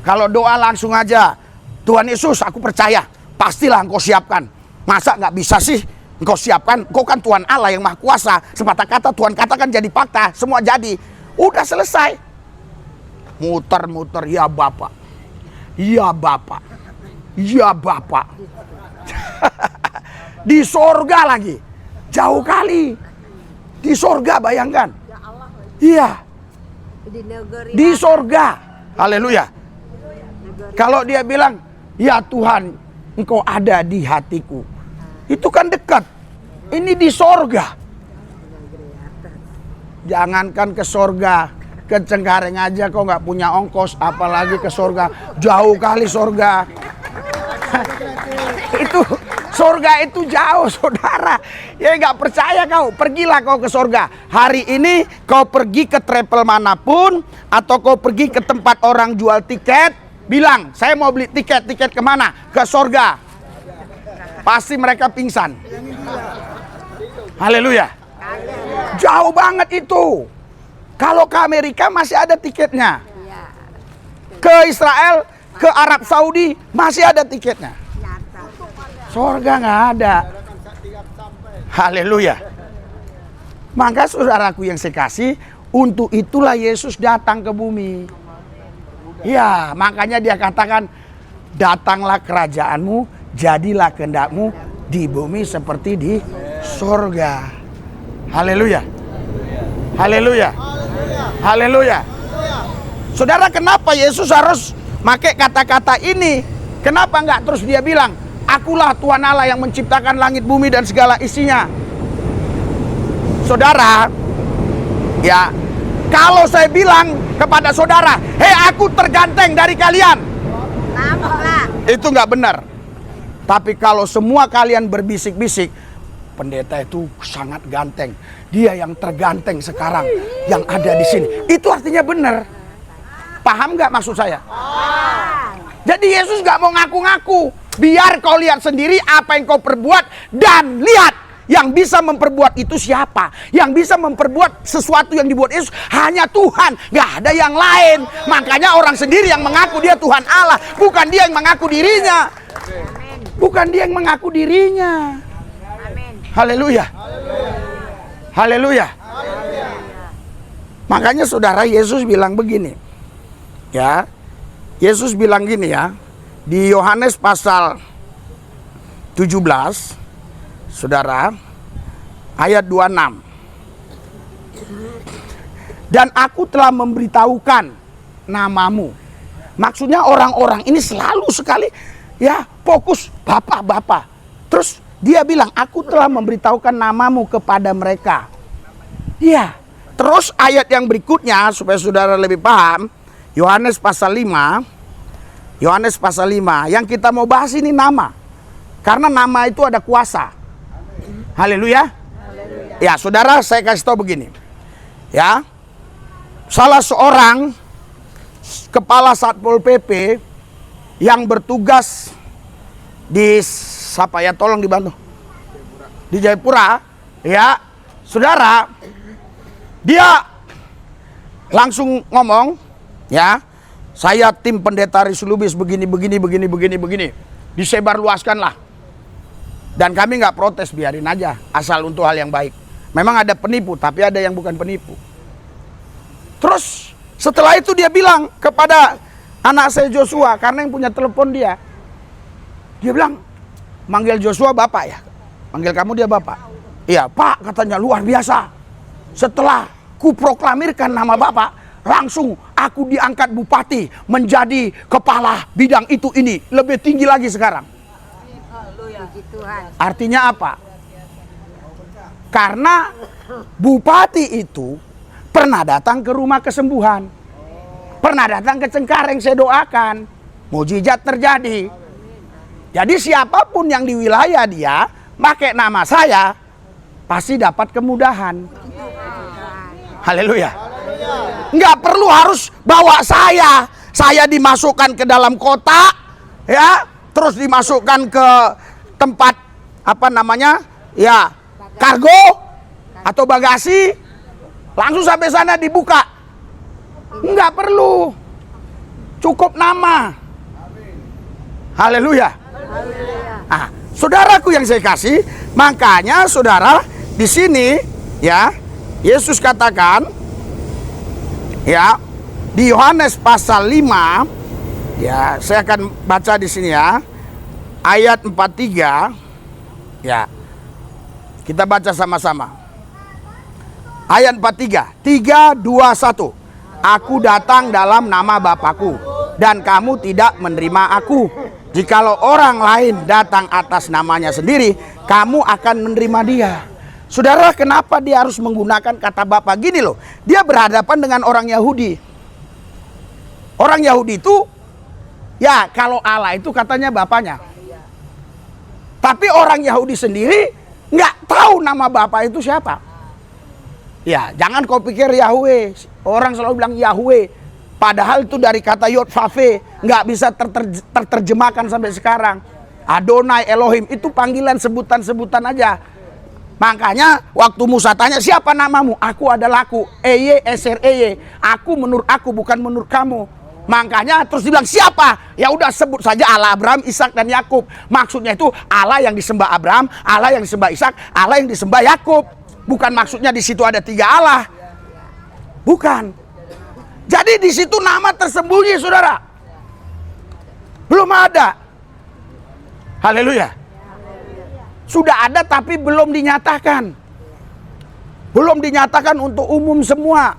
Kalau doa langsung aja, Tuhan Yesus aku percaya, pastilah engkau siapkan. Masa nggak bisa sih engkau siapkan? Engkau kan Tuhan Allah yang maha kuasa. Sepatah kata Tuhan katakan jadi fakta, semua jadi. Udah selesai. Muter-muter, ya Bapak. Ya Bapak. Ya Bapak. Di sorga lagi. Jauh kali. Di sorga, bayangkan. Iya. Di negeri Di sorga. Haleluya. Kalau dia bilang, ya Tuhan, engkau ada di hatiku. Itu kan dekat. Ini di sorga. Jangankan ke sorga, ke Cengkareng aja kau nggak punya ongkos, apalagi ke sorga. Jauh kali sorga. Itu sorga itu jauh, saudara. Ya nggak percaya kau, pergilah kau ke sorga. Hari ini kau pergi ke travel manapun, atau kau pergi ke tempat orang jual tiket, bilang saya mau beli tiket kemana? Ke sorga. Pasti mereka pingsan. Haleluya. Jauh banget itu. Kalau ke Amerika masih ada tiketnya. Ke Israel, ke Arab Saudi masih ada tiketnya. Sorga nggak ada. Haleluya. Maka saudaraku yang saya kasih, untuk itulah Yesus datang ke bumi. Ya, makanya dia katakan, datanglah kerajaanmu, jadilah kehendakmu di bumi seperti di sorga. Haleluya. Haleluya. Haleluya. Saudara, kenapa Yesus harus pakai kata-kata ini? Kenapa enggak terus dia bilang, akulah Tuhan Allah yang menciptakan langit bumi dan segala isinya. Saudara, ya, kalau saya bilang kepada saudara, hei aku terganteng dari kalian, itu nggak benar. Tapi kalau semua kalian berbisik-bisik, pendeta itu sangat ganteng, dia yang terganteng sekarang yang ada di sini, itu artinya benar. Paham nggak maksud saya? Jadi Yesus nggak mau ngaku-ngaku. Biar kau lihat sendiri apa yang kau perbuat, dan lihat yang bisa memperbuat itu siapa. Yang bisa memperbuat sesuatu yang dibuat Yesus hanya Tuhan, nggak ada yang lain. Makanya orang sendiri yang mengaku dia Tuhan Allah, bukan dia yang mengaku dirinya. Bukan dia yang mengaku dirinya. Haleluya. Haleluya. Makanya saudara, Yesus bilang begini. Ya. Yesus bilang gini ya. Di Yohanes pasal 17, saudara, ayat 26. Dan aku telah memberitahukan namamu. Maksudnya orang-orang ini selalu sekali ya fokus Bapak. Terus dia bilang, aku telah memberitahukan namamu kepada mereka. Iya. Terus ayat yang berikutnya supaya saudara lebih paham, Yohanes pasal 5. Yohanes pasal 5, yang kita mau bahas ini nama. Karena nama itu ada kuasa. Haleluya. Ya, saudara, saya kasih tahu begini. Ya. Salah seorang kepala Satpol PP yang bertugas di siapa ya, tolong dibantu. Di Jayapura, ya. Saudara, dia langsung ngomong, ya. Saya tim pendeta Risu Lubis begini. Disebar luaskanlah. Dan kami nggak protes, biarin aja. Asal untuk hal yang baik. Memang ada penipu, tapi ada yang bukan penipu. Terus setelah itu dia bilang kepada anak saya Joshua, karena yang punya telepon dia. Dia bilang, manggil Joshua Bapak ya? Manggil kamu dia Bapak? Iya Pak, katanya luar biasa. Setelah ku proklamirkan nama Bapak, langsung aku diangkat bupati menjadi kepala bidang itu ini. Lebih tinggi lagi sekarang. Artinya apa? Karena bupati itu pernah datang ke rumah kesembuhan. Pernah datang ke Cengkareng, saya doakan. Mujizat terjadi. Jadi siapapun yang di wilayah dia pakai nama saya, pasti dapat kemudahan. Haleluya. Nggak perlu harus bawa saya. Saya dimasukkan ke dalam kota, ya, terus dimasukkan ke tempat apa namanya, ya, kargo atau bagasi, langsung sampai sana dibuka. Nggak perlu, cukup nama. Haleluya. Ah, saudaraku yang saya kasih, makanya saudara di sini, ya, Yesus katakan. Ya, di Yohanes pasal 5, ya, saya akan baca di sini ya. Ayat 43. Ya. Kita baca sama-sama. Ayat 43. 3, 2, 1. Aku datang dalam nama Bapakku, dan kamu tidak menerima aku. Jikalau orang lain datang atas namanya sendiri, kamu akan menerima dia. Saudara, kenapa dia harus menggunakan kata Bapa? Gini loh, dia berhadapan dengan orang Yahudi. Orang Yahudi itu, ya kalau Allah itu katanya Bapanya. Tapi orang Yahudi sendiri nggak tahu nama Bapa itu siapa. Ya, jangan kau pikir Yahweh. Orang selalu bilang Yahweh. Padahal itu dari kata Yod Vave, nggak bisa terterjemahkan sampai sekarang. Adonai, Elohim, itu panggilan sebutan-sebutan aja. Makanya waktu Musa tanya, siapa namamu? Aku adalah aku. Eye eser eye. Aku menurut aku, bukan menurut kamu. Makanya terus dibilang siapa? Ya udah sebut saja Allah Abraham, Ishak dan Yakub. Maksudnya itu Allah yang disembah Abraham, Allah yang disembah Ishak, Allah yang disembah Yakub. Bukan maksudnya di situ ada 3 Allah. Bukan. Jadi di situ nama tersembunyi, saudara. Belum ada. Haleluya. Sudah ada tapi belum dinyatakan. Belum dinyatakan untuk umum semua.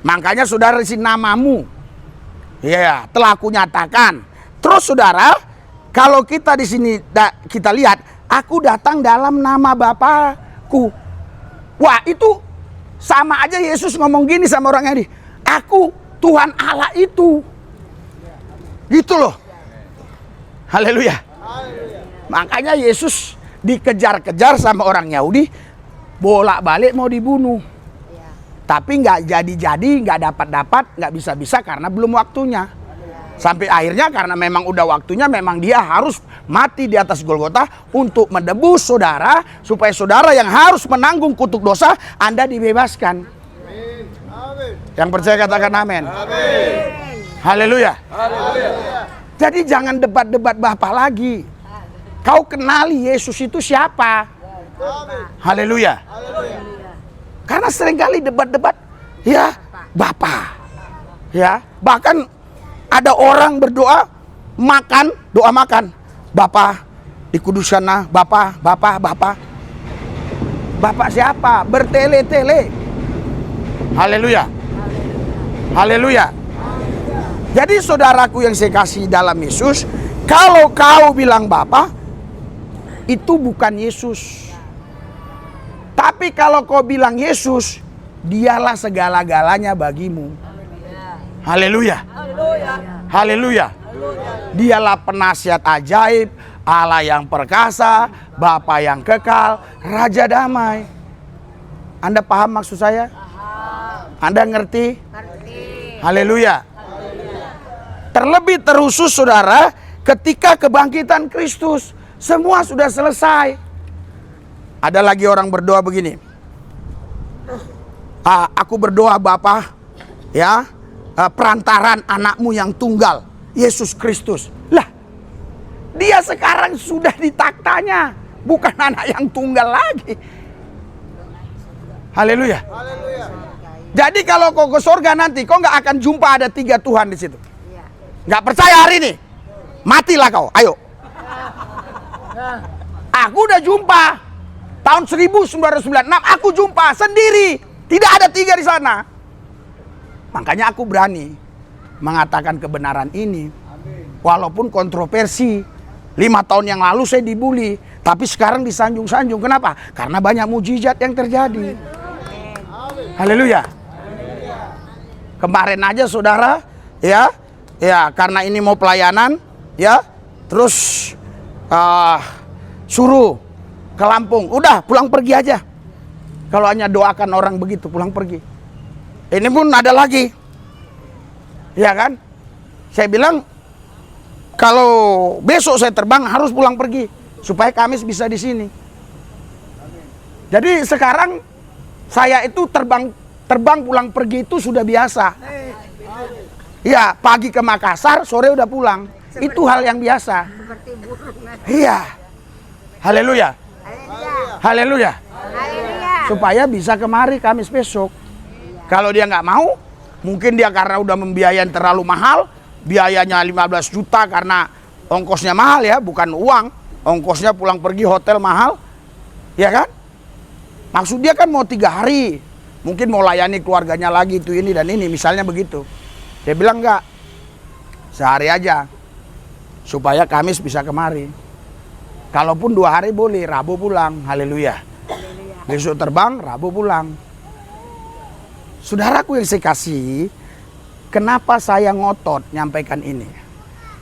Makanya saudara isi namamu. Ya, telah aku nyatakan. Terus saudara, kalau kita di sini kita lihat, aku datang dalam nama Bapakku. Wah, itu sama aja Yesus ngomong gini sama orang ini. Aku Tuhan Allah itu. Gitu loh. Haleluya. Makanya Yesus dikejar-kejar sama orang Yahudi, bolak-balik mau dibunuh. Tapi nggak jadi-jadi, nggak dapat-dapat, nggak bisa-bisa karena belum waktunya. Sampai akhirnya karena memang udah waktunya, memang dia harus mati di atas Golgota untuk menebus saudara, supaya saudara yang harus menanggung kutuk dosa, Anda dibebaskan. Amin. Yang percaya katakan amin. Amin. Haleluya. Haleluya. Jadi jangan debat-debat Bapa lagi. Kau kenali Yesus itu siapa? Amin. Haleluya. Haleluya. Karena seringkali debat-debat, ya Bapa. Ya, bahkan ada orang berdoa makan, doa makan. Bapa dikuduskanlah, Bapa, Bapa, Bapa. Bapa siapa? Bertele-tele. Haleluya. Haleluya. Jadi saudaraku yang saya kasih dalam Yesus, kalau kau bilang Bapa, itu bukan Yesus. Tapi kalau kau bilang Yesus, dialah segala-galanya bagimu. Haleluya. Haleluya. Dialah penasihat ajaib, Allah yang perkasa, Bapa yang kekal, Raja damai. Anda paham maksud saya? Anda ngerti? Haleluya. Terlebih terusus saudara, ketika kebangkitan Kristus, semua sudah selesai. Ada lagi orang berdoa begini. Aku berdoa Bapa, ya, perantaran anakmu yang tunggal, Yesus Kristus. Lah, dia sekarang sudah di taktanya, bukan anak yang tunggal lagi. Haleluya. Haleluya. Jadi kalau kau ke surga nanti, kau nggak akan jumpa ada 3 Tuhan di situ. Nggak percaya hari ini? Matilah kau, ayo. Aku udah jumpa. Tahun 1996 aku jumpa sendiri. Tidak ada 3 di sana. Makanya aku berani mengatakan kebenaran ini. Walaupun kontroversi. 5 tahun yang lalu saya dibully. Tapi sekarang disanjung-sanjung. Kenapa? Karena banyak mujizat yang terjadi. Haleluya. Kemarin aja saudara, ya karena ini mau pelayanan, ya terus suruh ke Lampung. Udah pulang pergi aja. Kalau hanya doakan orang begitu, pulang pergi. Ini pun ada lagi. Ya kan? Saya bilang, kalau besok saya terbang harus pulang pergi. Supaya Kamis bisa di sini. Jadi sekarang saya itu terbang pulang pergi itu sudah biasa. Ya, pagi ke Makassar, sore udah pulang. Itu hal yang biasa. Seperti burung. Iya. Haleluya. Haleluya. Supaya bisa kemari Kamis besok. Kalau dia nggak mau, mungkin dia karena udah membiayain terlalu mahal, biayanya 15 juta karena ongkosnya mahal ya, bukan uang. Ongkosnya pulang pergi hotel mahal, ya kan? Maksud dia kan mau 3 hari, mungkin mau layani keluarganya lagi itu ini dan ini, misalnya begitu. Dia bilang enggak, sehari aja, supaya Kamis bisa kemari. Kalaupun 2 hari boleh, Rabu pulang, haleluya. Besok terbang, Rabu pulang. Saudaraku yang saya kasih, kenapa saya ngotot nyampaikan ini?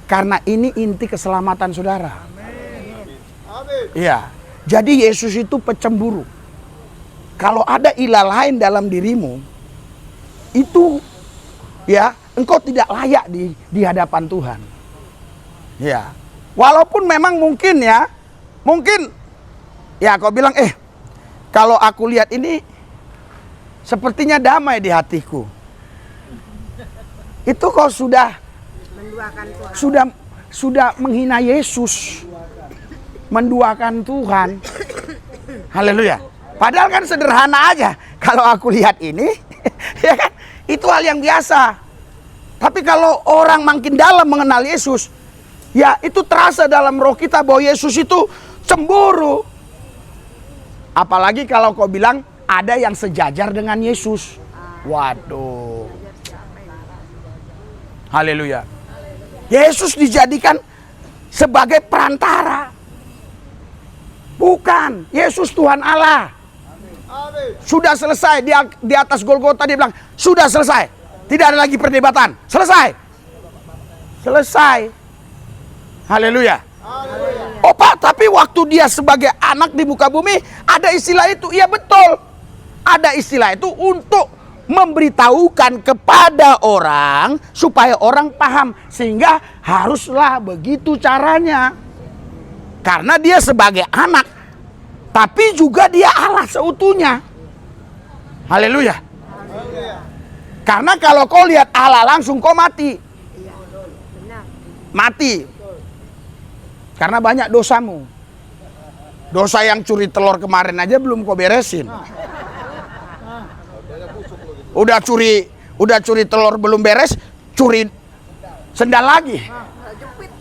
Karena ini inti keselamatan saudara. Iya. Jadi Yesus itu pecemburu. Kalau ada ilah lain dalam dirimu, itu ya engkau tidak layak di hadapan Tuhan. Ya. Walaupun memang mungkin ya, kau bilang kalau aku lihat ini sepertinya damai di hatiku. itu kau sudah Menduakan Tuhan. sudah menghina Yesus, menduakan Tuhan. Haleluya. Padahal kan sederhana aja. Kalau aku lihat ini, ya kan, itu hal yang biasa. Tapi kalau orang makin dalam mengenal Yesus, ya itu terasa dalam roh kita bahwa Yesus itu cemburu. Apalagi kalau kau bilang ada yang sejajar dengan Yesus. Waduh. Haleluya. Yesus dijadikan sebagai perantara. Bukan, Yesus Tuhan Allah. Sudah selesai, di atas Golgota dia bilang, sudah selesai. Tidak ada lagi perdebatan. Selesai. Selesai. Haleluya. Oh Pak, tapi waktu dia sebagai anak di muka bumi, ada istilah itu. Iya betul. Ada istilah itu untuk memberitahukan kepada orang supaya orang paham, sehingga haruslah begitu caranya. Karena dia sebagai anak, tapi juga dia Allah seutuhnya. Haleluya. Karena kalau kau lihat Allah langsung, kau mati. Mati. Karena banyak dosamu. Dosa yang curi telur kemarin aja belum kau beresin. Udah curi telur belum beres, curi sendal lagi,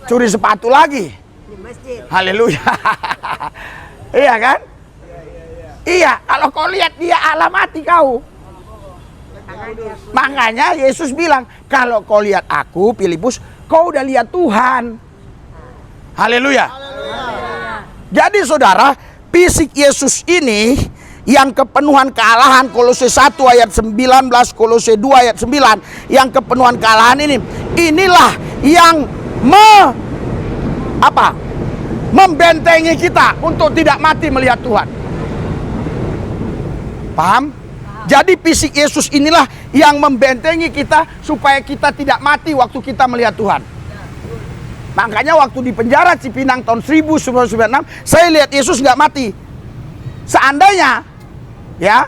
curi sepatu lagi. Di masjid. Haleluya. Iya kan? Iya, kalau kau lihat dia Allah, mati kau. Makanya Yesus bilang, kalau kau lihat aku, Filipus, kau udah lihat Tuhan. Haleluya. Jadi saudara, fisik Yesus ini yang kepenuhan kealahan, Kolose 1 ayat 19, Kolose 2 ayat 9, yang kepenuhan kealahan ini, inilah yang membentengi kita untuk tidak mati melihat Tuhan. Paham? Jadi fisik Yesus inilah yang membentengi kita supaya kita tidak mati waktu kita melihat Tuhan. Makanya waktu di penjara Cipinang tahun 1996, saya lihat Yesus nggak mati. Seandainya ya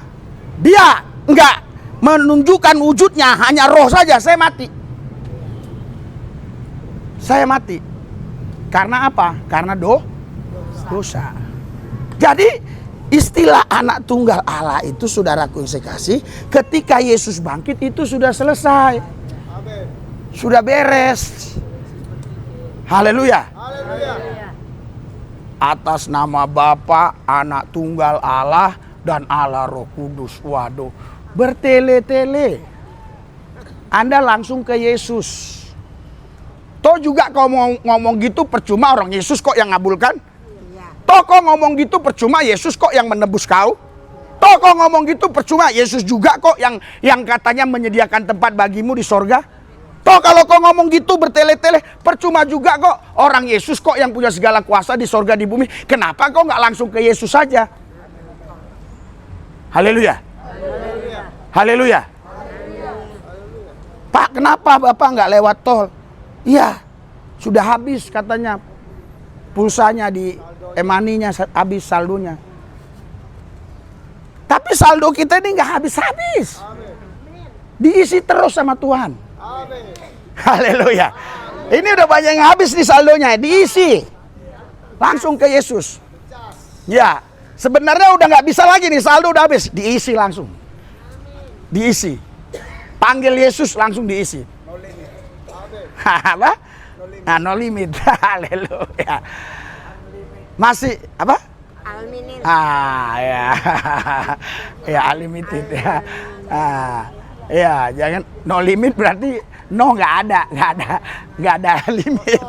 dia nggak menunjukkan wujudnya, hanya roh saja, saya mati. Saya mati. Karena apa? Karena dosa. Jadi istilah anak tunggal Allah itu, saudaraku yang saya kasih, ketika Yesus bangkit itu sudah selesai. Sudah beres. Haleluya. Atas nama Bapa, Anak Tunggal Allah, dan Allah Roh Kudus. Waduh, bertele-tele. Anda langsung ke Yesus. Toh juga kau mau ngomong gitu percuma, orang Yesus kok yang ngabulkan. Toh kau ngomong gitu percuma, Yesus kok yang menebus kau. Toh kau ngomong gitu percuma, Yesus juga kok yang katanya menyediakan tempat bagimu di sorga. Toh kalau kau ngomong gitu bertele-tele, percuma juga kok, orang Yesus kok yang punya segala kuasa di sorga di bumi. Kenapa kau nggak langsung ke Yesus saja? Haleluya. Haleluya. Pak, kenapa Bapak nggak lewat tol? Iya, sudah habis katanya pulsanya di emaninya, habis saldonya. Tapi saldo kita ini nggak habis-habis, diisi terus sama Tuhan. Haleluya. Ini udah banyak yang habis di saldonya, diisi langsung ke Yesus. Ya, sebenarnya udah nggak bisa lagi nih, saldo udah habis, diisi langsung, diisi. Panggil Yesus langsung diisi. Apa? Nah, no limit. Haleluya. Masih apa? Unlimited. Ya. Ya, unlimited ya. Ya, jangan no limit, berarti no, nggak ada limit.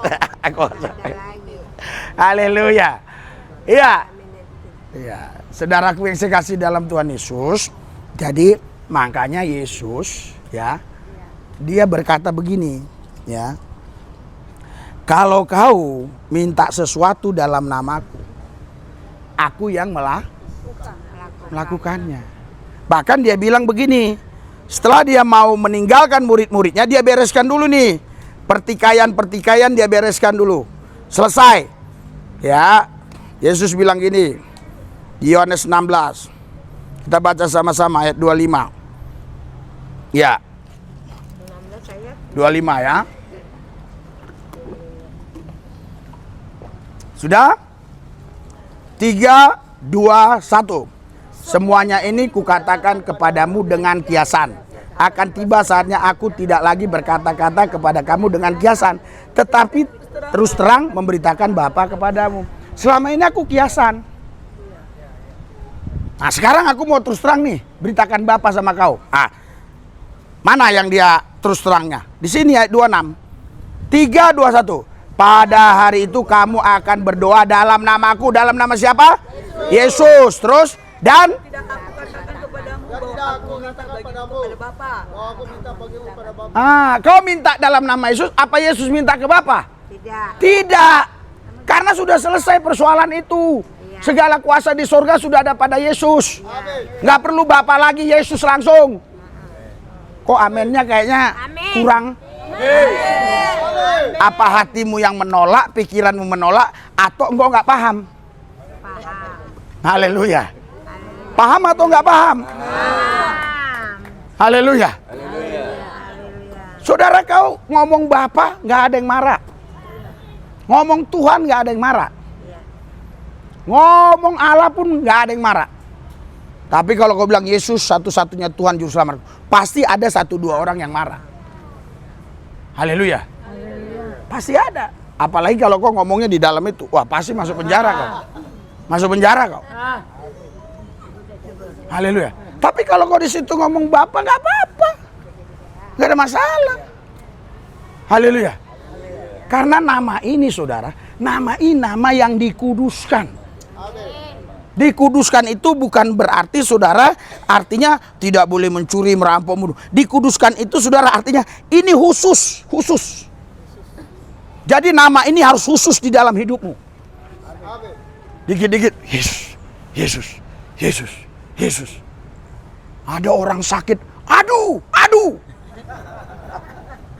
Haleluya. Iya. Iya, saudaraku yang saya kasih dalam Tuhan Yesus. Jadi makanya Yesus ya, dia berkata begini ya. Kalau kau minta sesuatu dalam namaku, aku yang melakukannya. Bahkan dia bilang begini, setelah dia mau meninggalkan murid-muridnya, dia bereskan dulu nih. Pertikaian-pertikaian dia bereskan dulu. Selesai. Ya, Yesus bilang gini, di Yohanes 16. Kita baca sama-sama ayat 25. Ya. 16 ayat 25 ya. Sudah? 3, 2, 1. Semuanya ini kukatakan kepadamu dengan kiasan. Akan tiba saatnya aku tidak lagi berkata-kata kepada kamu dengan kiasan, tetapi terus terang memberitakan Bapa kepadamu. Selama ini aku kiasan. Nah sekarang aku mau terus terang nih, beritakan Bapa sama kau. Mana yang dia terus terangnya? Di sini ayat 26. 3, 2, 1. Pada hari itu kamu akan berdoa dalam namaku. Dalam nama siapa? Yesus. Terus dan Tidak aku katakan kepadamu bahwa aku minta bagimu kepada Bapa. Aku minta bagimu kepada Bapa. kau minta dalam nama Yesus. Apa Yesus minta ke Bapa? Tidak. Tidak. Karena sudah selesai persoalan itu. Segala kuasa di surga sudah ada pada Yesus. Nggak perlu Bapa lagi, Yesus langsung. Kok amennya kayaknya kurang? Apa hatimu yang menolak, pikiranmu menolak, atau engkau nggak paham? Paham. Haleluya. Paham atau nggak paham? Paham. Haleluya. Saudara, kau ngomong Bapa nggak ada yang marah. Ngomong Tuhan nggak ada yang marah. Ngomong Allah pun nggak ada yang marah. Tapi kalau kau bilang Yesus satu-satunya Tuhan Juru Selamat, pasti ada 1-2 orang yang marah. Haleluya. Pasti ada. Apalagi kalau kau ngomongnya di dalam itu, wah pasti masuk penjara kau. Masuk penjara kau. Haleluya. Tapi kalau kau di situ ngomong Bapa nggak apa-apa, nggak ada masalah. Haleluya. Karena nama ini saudara, nama ini nama yang dikuduskan. Dikuduskan itu bukan berarti saudara, artinya tidak boleh mencuri, merampok, membunuh. Dikuduskan itu saudara artinya ini khusus, khusus. Jadi nama ini harus khusus di dalam hidupmu. Dikit-dikit, Yesus, Yesus, Yesus, Yesus. Ada orang sakit, aduh, aduh.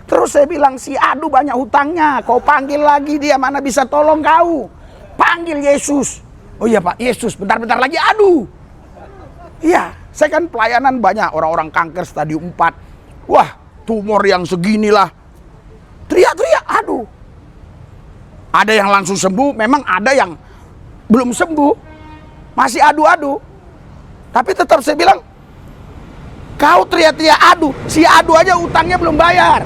Terus saya bilang, si aduh banyak hutangnya. Kau panggil lagi dia, mana bisa tolong kau. Panggil Yesus. Oh iya Pak, Yesus, bentar-bentar lagi, aduh. Iya, saya kan pelayanan banyak. Orang-orang kanker stadium 4. Wah, tumor yang seginilah. Teriak-teriak, aduh. Ada yang langsung sembuh, memang ada yang belum sembuh. Masih adu-adu. Tapi tetap saya bilang, kau teriak-teriak adu. Si adu aja utangnya belum bayar.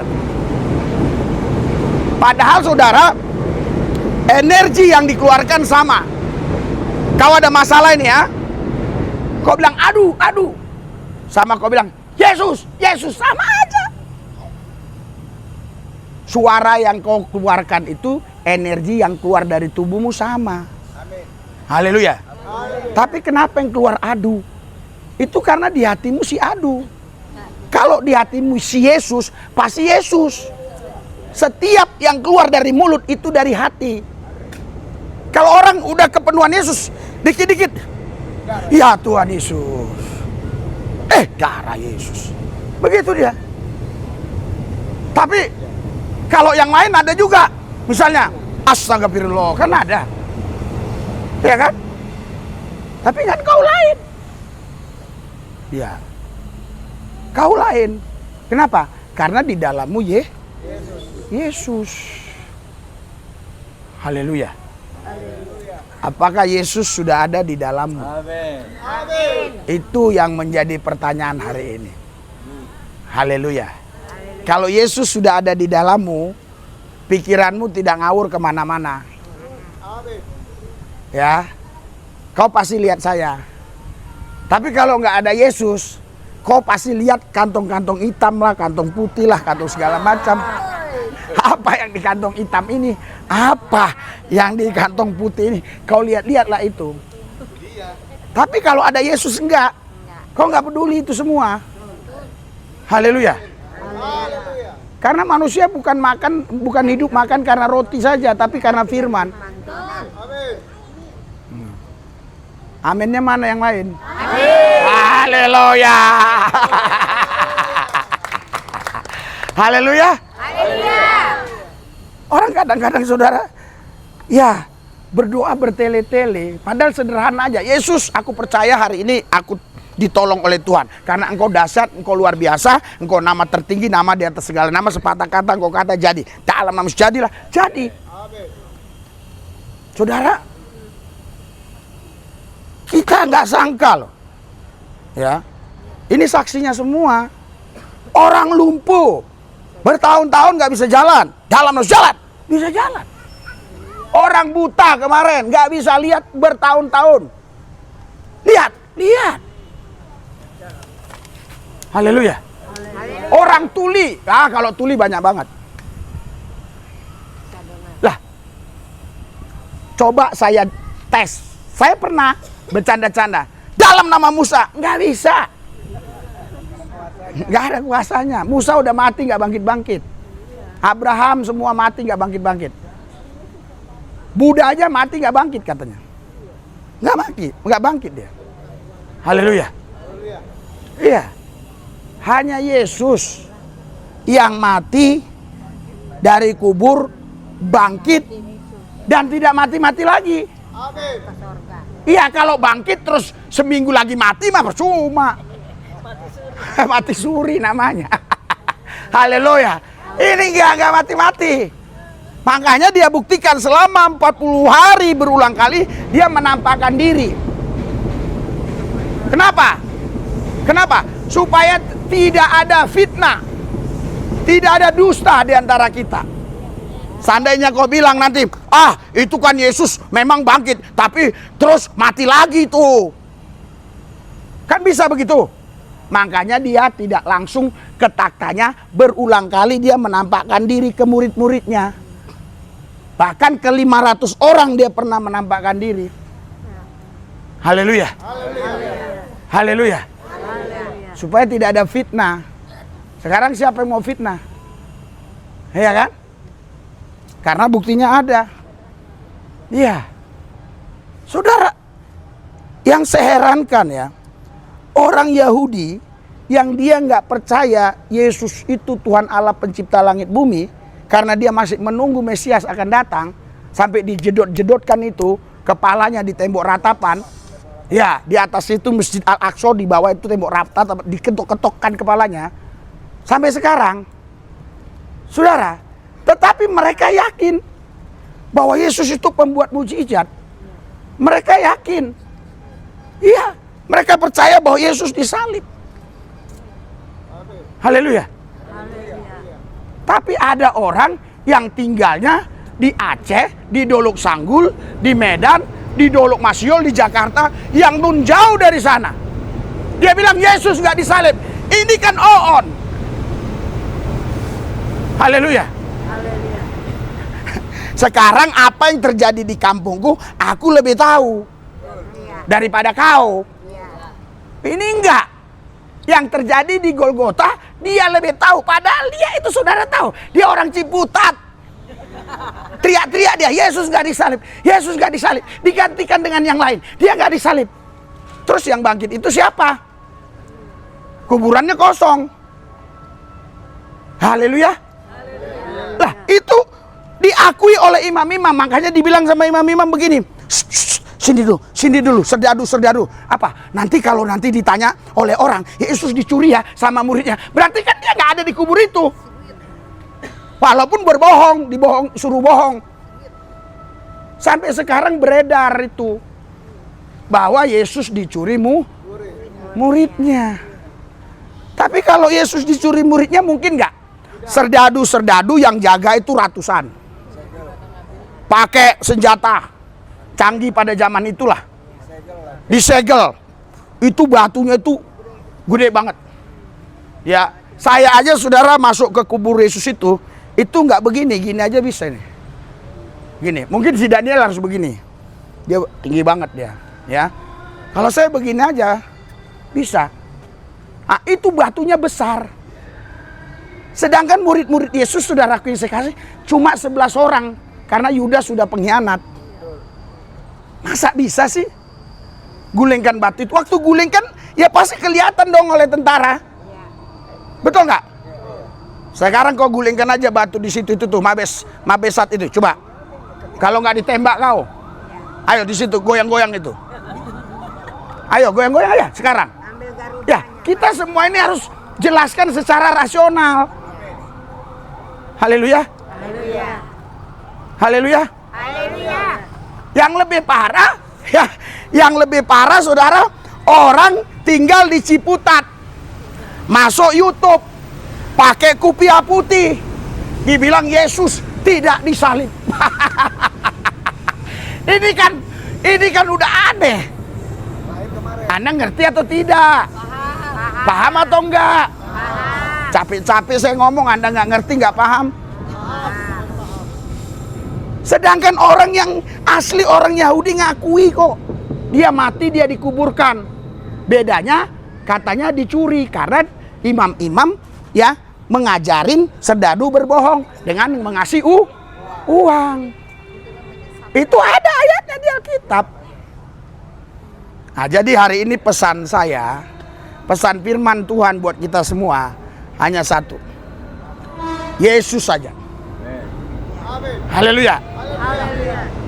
Padahal saudara, energi yang dikeluarkan sama. Kau ada masalah ini ya, kau bilang aduh, aduh. Sama kau bilang Yesus, Yesus, sama aja. Suara yang kau keluarkan itu energi yang keluar dari tubuhmu sama. Haleluya. Tapi kenapa yang keluar adu? Itu karena di hatimu si adu. Kalau di hatimu si Yesus, pasti Yesus. Setiap yang keluar dari mulut itu dari hati. Kalau orang udah kepenuhan Yesus, dikit-dikit, ya Tuhan Yesus, darah Yesus, begitu dia. Tapi kalau yang lain ada juga, misalnya astagfirullah, kan ada, ya kan? Tapi kan kau lain, ya, kau lain. Kenapa? Karena di dalammu Yesus. Haleluya. Apakah Yesus sudah ada di dalammu? Amin. Itu yang menjadi pertanyaan hari ini. Haleluya. Kalau Yesus sudah ada di dalammu, pikiranmu tidak ngawur kemana-mana. Ya, kau pasti lihat saya. Tapi kalau nggak ada Yesus, kau pasti lihat kantong-kantong hitam lah, kantong putih lah, kantong segala macam. Apa yang di kantong hitam ini? Apa yang di kantong putih ini? Kau lihat-lihatlah itu. Tapi kalau ada Yesus enggak. Kau nggak peduli itu semua. Haleluya. Karena manusia bukan hidup makan karena roti saja, tapi karena firman. Aminnya mana yang lain? Haleluya. Haleluya. Orang kadang-kadang saudara, ya berdoa bertele-tele, padahal sederhana aja. Yesus, aku percaya hari ini aku ditolong oleh Tuhan. Karena engkau dahsyat, engkau luar biasa, engkau nama tertinggi, nama di atas segala nama, sepatah kata engkau kata jadi. Dalam nama Yesus jadilah, jadi. Saudara, kita nggak sangka loh. Ya, ini saksinya semua. Orang lumpuh bertahun-tahun nggak bisa jalan, dalam Yesus jalan, bisa jalan. Orang buta kemarin nggak bisa lihat bertahun-tahun, lihat. Haleluya. Orang tuli, kalau tuli banyak banget. Lah, coba saya tes. Saya pernah bercanda-canda. Dalam nama Musa, nggak bisa. Nggak ada kuasanya. Musa udah mati nggak bangkit-bangkit. Abraham semua mati nggak bangkit-bangkit. Buddha aja mati nggak bangkit katanya. Nggak bangkit dia. Haleluya. Iya. Hanya Yesus yang mati dari kubur, bangkit, dan tidak mati-mati lagi. Iya, kalau bangkit terus seminggu lagi mati mah percuma. Mati suri namanya. Haleluya. Ini nggak mati-mati. Makanya dia buktikan selama 40 hari berulang kali dia menampakkan diri. Kenapa? Supaya tidak ada fitnah, tidak ada dusta di antara kita. Seandainya kau bilang nanti, itu kan Yesus memang bangkit, tapi terus mati lagi tuh. Kan bisa begitu. Makanya dia tidak langsung ke taktanya, berulang kali dia menampakkan diri ke murid-muridnya. Bahkan ke 500 orang dia pernah menampakkan diri. Haleluya. Haleluya. Supaya tidak ada fitnah. Sekarang siapa yang mau fitnah? Iya kan? Karena buktinya ada. Iya. Saudara, yang saya herankan ya, orang Yahudi yang dia nggak percaya Yesus itu Tuhan Allah pencipta langit bumi, karena dia masih menunggu Mesias akan datang, sampai dijedot-jedotkan itu kepalanya di tembok ratapan. Ya, di atas itu Masjid Al-Aqsa, di bawah itu tembok ratapan, diketok-ketokkan kepalanya. Sampai sekarang, saudara, tetapi mereka yakin bahwa Yesus itu pembuat mujizat. Mereka yakin. Iya, mereka percaya bahwa Yesus disalib. Haleluya. Tapi ada orang yang tinggalnya di Aceh, di Dolok Sanggul, di Medan, di Dolok Masyol, di Jakarta, yang nun jauh dari sana. Dia bilang Yesus nggak disalib. Ini kan oon. Haleluya. Sekarang apa yang terjadi di kampungku, aku lebih tahu daripada kau. Ini enggak. Yang terjadi di Golgota, dia lebih tahu. Padahal dia itu saudara tahu, dia orang Ciputat. Teriak-teriak dia, Yesus gak disalib, Yesus gak disalib, digantikan dengan yang lain, dia gak disalib. Terus yang bangkit itu siapa? Kuburannya kosong. Haleluya. Lah itu diakui oleh imam-imam, makanya dibilang sama imam-imam begini, sini dulu, serdadu. Apa? Nanti kalau nanti ditanya oleh orang, Yesus dicuri ya sama muridnya, berarti kan dia gak ada di kubur itu. Walaupun berbohong, suruh bohong. Sampai sekarang beredar itu bahwa Yesus dicuri muridnya. Tapi kalau Yesus dicuri muridnya mungkin nggak? Serdadu yang jaga itu ratusan. Pakai senjata canggih pada zaman itulah. Disegel. Itu batunya itu gede banget. Ya, saya aja saudara masuk ke kubur Yesus itu nggak begini, gini aja bisa nih. Gini, mungkin si Daniel harus begini. Dia tinggi banget dia, ya. Kalau saya begini aja bisa. Itu batunya besar. Sedangkan murid-murid Yesus, saudaraku yang saya kasih, cuma 11 orang karena Yudas sudah pengkhianat. Masa bisa sih gulingkan batu itu? Waktu gulingkan ya pasti kelihatan dong oleh tentara. Betul nggak? Sekarang kau gulingkan aja batu di situ itu tuh, Mabesat itu. Coba. Kalau nggak ditembak kau. Ayo di situ goyang-goyang itu. Ayo goyang-goyang aja sekarang. Ambil Kita semua ini harus jelaskan secara rasional. Haleluya. Haleluya. Haleluya. Haleluya. Yang lebih parah, ya, yang lebih parah saudara, orang tinggal di Ciputat, masuk YouTube, pakai kupiah putih, dibilang Yesus tidak disalib. Ini kan udah aneh. Anda ngerti atau tidak? Paham atau enggak? Capek-capek saya ngomong, Anda nggak ngerti, nggak paham. Sedangkan orang yang asli, orang Yahudi ngakui kok. Dia mati, dia dikuburkan. Bedanya katanya dicuri karena imam-imam ya mengajarin serdadu berbohong dengan mengasih uang. Itu ada ayatnya di Alkitab. Nah, jadi hari ini pesan saya, pesan firman Tuhan buat kita semua hanya satu. Yesus saja. Haleluya.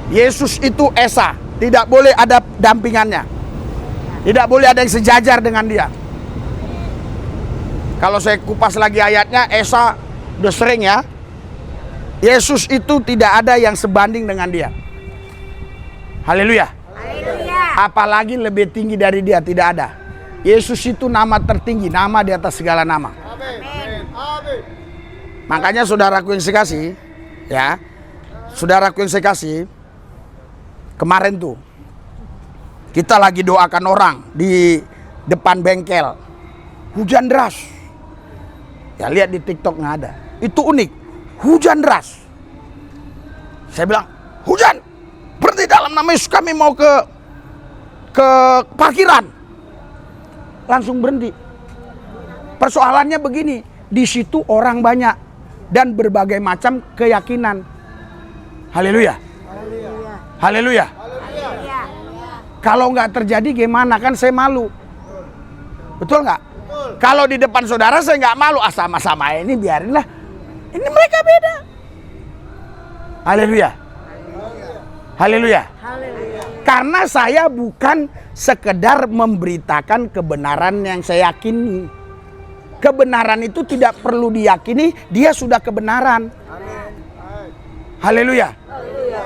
Yesus itu esa, tidak boleh ada dampingannya. Tidak boleh ada yang sejajar dengan dia. Kalau saya kupas lagi ayatnya, esa udah sering ya. Yesus itu tidak ada yang sebanding dengan dia. Haleluya. Apalagi lebih tinggi dari dia, tidak ada. Yesus itu nama tertinggi, nama di atas segala nama. Makanya saudaraku yang saya kasih, ya, saudaraku yang saya kasih, kemarin tuh kita lagi doakan orang di depan bengkel, hujan deras. Ya lihat di TikTok nggak ada. Itu unik, hujan deras. Saya bilang, hujan, berhenti dalam nama Yesus, kami mau ke parkiran. Langsung berhenti. Persoalannya begini, di situ orang banyak dan berbagai macam keyakinan. Haleluya. Haleluya. Kalau nggak terjadi gimana, kan saya malu. Betul nggak? Kalau di depan saudara saya nggak malu, sama-sama ini biarinlah. Ini mereka beda. Haleluya. Haleluya. Karena saya bukan sekedar memberitakan kebenaran yang saya yakini. Kebenaran itu tidak perlu diyakini, dia sudah kebenaran. Haleluya.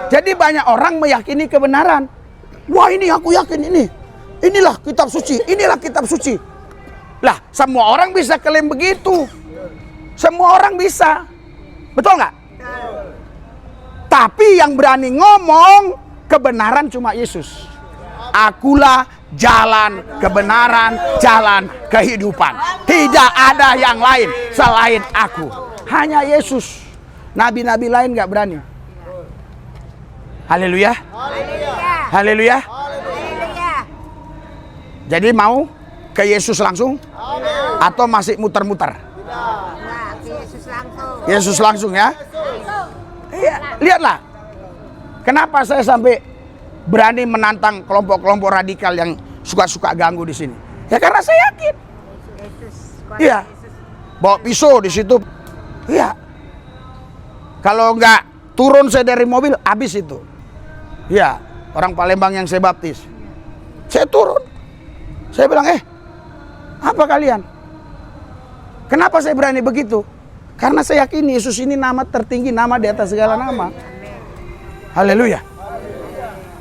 Jadi banyak orang meyakini kebenaran. Wah, ini aku yakin ini. Inilah kitab suci, inilah kitab suci. Lah, semua orang bisa klaim begitu. Semua orang bisa. Betul nggak? Tapi yang berani ngomong kebenaran cuma Yesus. Akulah jalan kebenaran, jalan kehidupan. Tidak ada yang lain selain aku. Hanya Yesus. Nabi-nabi lain nggak berani. Haleluya. Haleluya. Jadi mau ke Yesus langsung? Atau masih muter-muter? Yesus langsung ya. Iya, lihatlah. Kenapa saya sampai berani menantang kelompok-kelompok radikal yang suka-suka ganggu di sini? Ya karena saya yakin. Iya. Bawa pisau di situ. Iya. Kalau nggak turun saya dari mobil, habis itu. Iya, orang Palembang yang saya baptis. Saya turun. Saya bilang, apa kalian? Kenapa saya berani begitu? Karena saya yakin Yesus ini nama tertinggi, nama di atas segala nama. Haleluya.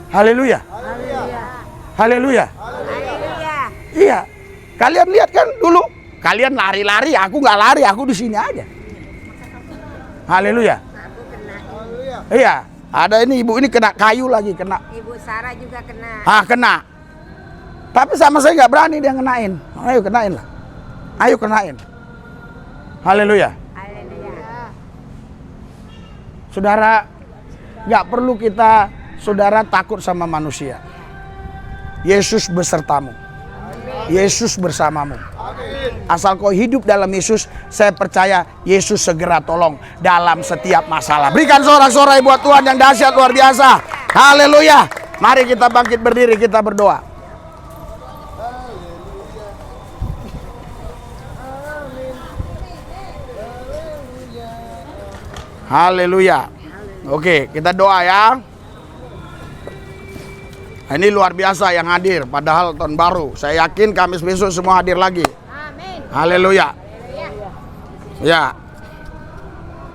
Haleluya. Haleluya. Iya. Kalian lihat kan dulu, kalian lari-lari, aku nggak lari, aku di sini aja. Haleluya. Iya, ada ini ibu ini kena kayu lagi, kena. Ibu Sarah juga kena. Kena. Tapi sama saya nggak berani dia ngenain. Ayo kenain lah. Ayo kenain. Haleluya. Saudara, nggak perlu kita, saudara, takut sama manusia. Yesus besertamu. Yesus bersamamu. Asal kau hidup dalam Yesus, saya percaya Yesus segera tolong dalam setiap masalah. Berikan sorak-sorai buat Tuhan yang dahsyat luar biasa. Haleluya. Mari kita bangkit berdiri, kita berdoa. Haleluya. Oke, kita doa ya. Ini luar biasa yang hadir, padahal tahun baru. Saya yakin Kamis besok semua hadir lagi. Haleluya. Ya.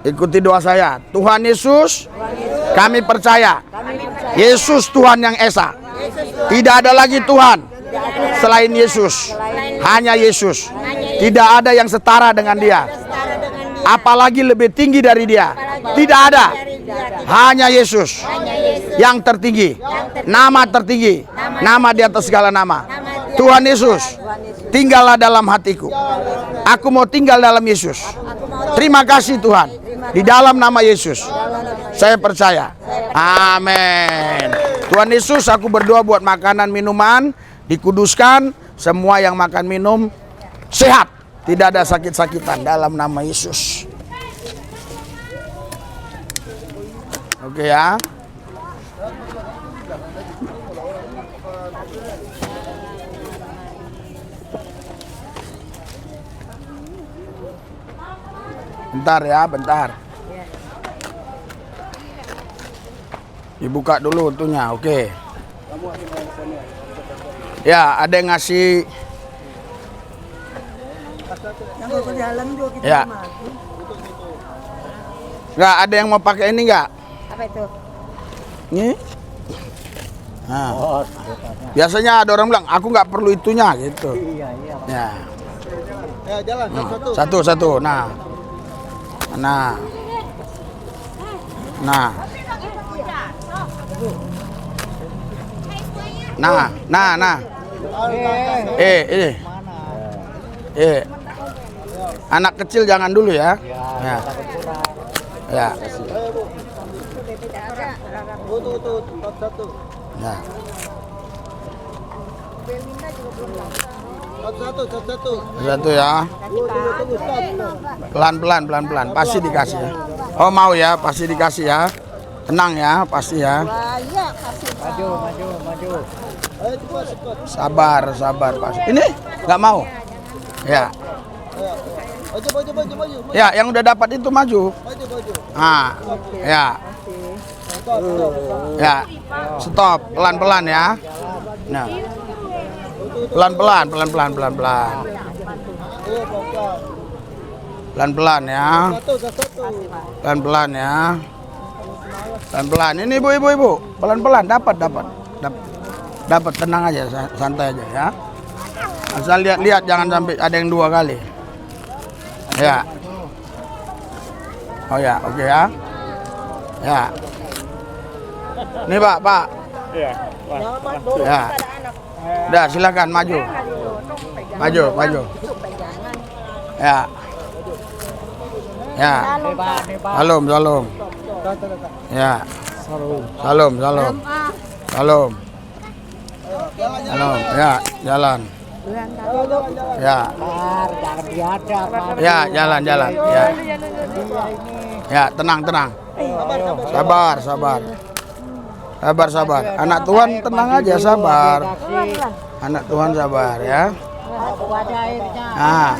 Ikuti doa saya. Tuhan Yesus, kami percaya. Yesus Tuhan yang Esa. Tidak ada lagi Tuhan selain Yesus. Hanya Yesus. Tidak ada yang setara dengan Dia. Apalagi lebih tinggi dari Dia. Tidak ada. Hanya Yesus yang tertinggi. Nama tertinggi. Nama di atas segala nama. Tuhan Yesus, tinggallah dalam hatiku. Aku mau tinggal dalam Yesus. Terima kasih Tuhan. Di dalam nama Yesus saya percaya. Amin. Tuhan Yesus, aku berdoa buat makanan minuman dikuduskan. Semua yang makan minum sehat, tidak ada sakit-sakitan dalam nama Yesus. Oke ya. Bentar ya, bentar. Dibuka dulu untunya, oke. Ya, ada yang ngasih. Ya. Nggak, ada yang mau pakai ini nggak? Apa itu? Ini. Nah. Biasanya ada orang bilang, aku nggak perlu itunya gitu. Ya. Ya, jalan Satu. Nah. Anak kecil jangan dulu ya. Ya. Ya. Satu. Ya. Satu ya. Pelan-pelan. Pasti dikasih ya. Oh mau ya, pasti dikasih ya. Tenang ya, pasti ya. Maju. Ayo cepat. Sabar pasti. Ini nggak mau. Ya. Maju. Ya, yang udah dapat itu maju. Ah, ya. Ya. Stop, pelan-pelan ya. Nah. Pelan-pelan. Pelan-pelan ya. Pelan-pelan ya. Pelan-pelan. Ini ibu. Pelan-pelan dapat tenang aja, santai aja ya. Asal lihat jangan sampai ada yang 2 kali. Ya. Oh ya, oke ya. Ya. Nih Pak. Iya. Ya. Udah silakan maju. Ya. Ya. Salam. Ya. Salam. Ya, jalan. Ya. Ya, jalan. Ya. Ya, tenang. Sabar. Anak Tuhan tenang aja, sabar. Anak Tuhan sabar ya. Nah.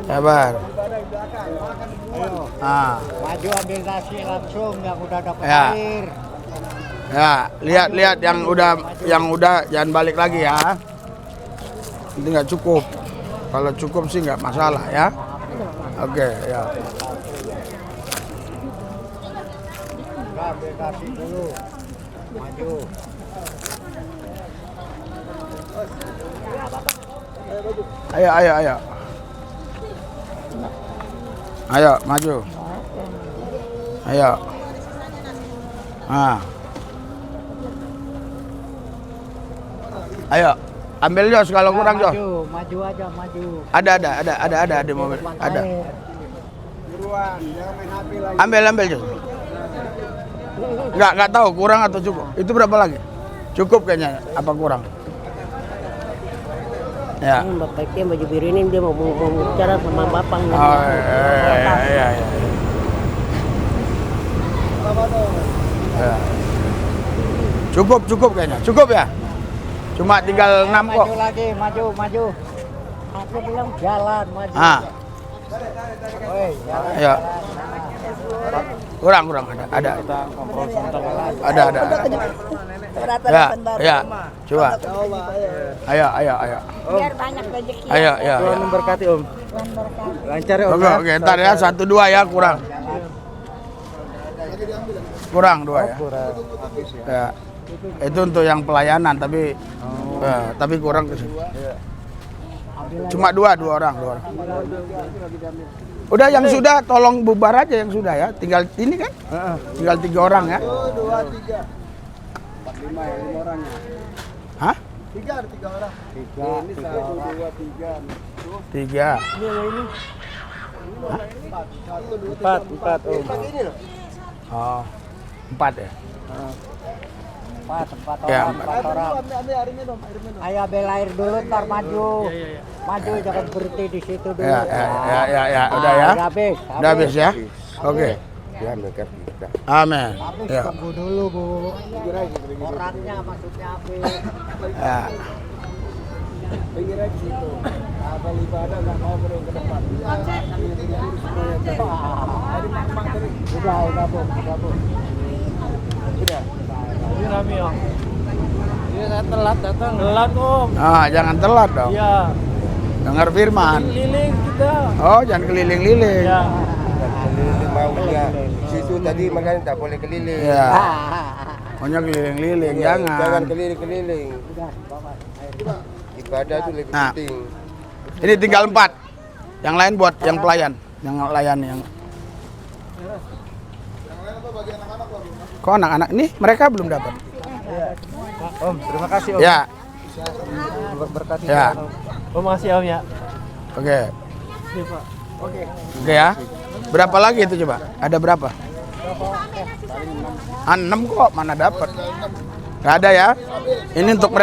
Sabar. Nah. Maju ambil nasi langsung yang udah dapat Ya. air. Ya, lihat yang udah jangan balik lagi ya. Ini nggak cukup. Kalau cukup sih nggak masalah ya. Oke, ya. Ambil nasi dulu. Maju. Ayo. Ayo, maju. Ayo. Ah. Ayo, ambil Jos kalau kurang Jos. Maju aja. Ada di mobil. Ada. Buruan, jangan main HP lagi. Ambil Jos. Enggak tahu kurang atau cukup. Itu berapa lagi? Cukup kayaknya, apa kurang? Ya. Bapaknya baju biru ini dia mau bicara sama bapak. Oh, iya. Ya. Cukup kayaknya. Cukup ya? Cuma tinggal 6 kok. Maju lagi, maju. Aku bilang Jalan, maju. Ah. Woi, jalan. Ya. Kurang ada. Ada. Ya, ya. Coba. Ayo. Biar banyak rezeki. Ayo. Tuhan memberkati Om. Lancar ya Om. Oke, ntar ya 1 2 ya kurang. Kurang 2 ya. Ya. Itu untuk yang pelayanan tapi kurang ke sini. Cuma 2 orang. Udah yang sudah tolong bubar aja yang sudah ya. Tinggal ini kan? Tinggal 3 orang ya. 2, 3. 5 orangnya. Hah? 3 orang. 3. Ini 1, 2, 3. 3. 4 Om. Oh. 4 ya. 4 Ya, orang. Ayo ambil air dulu, ntar maju. Maju, jangan berhenti di situ dulu. Ya. Udah ya. Udah habis ya. Oke. Amin. Ya. Tunggu dulu, Bu. Orangnya maksudnya habis. Ya. Pinggir aja situ. Abang ibadah nggak mau ke depan. Udah, Bu. Udah. Ini rame Om. Ini saya telat datang. Telat Om. Ah, jangan telat dong. Iya. Dengar firman. Keliling kita. Oh, jangan keliling-liling. Ya. Keliling maunya. Situ tadi makanya tak boleh keliling. Ya. Pokoknya keliling-liling, jangan. Jangan keliling-keliling. Ibadah itu lebih Nah. penting. Ini tinggal 4. Yang lain buat yang pelayan, yang layan yang. Kok anak-anak ini mereka belum dapat? Om, terima kasih Om. Ya. Berkati. Ya. Om makasih Om ya. Oke. Iya, Pak. Oke. Oke ya. Berapa lagi itu coba? Ada berapa? 6 kok, mana dapat? Gak ada ya. Ini untuk mereka.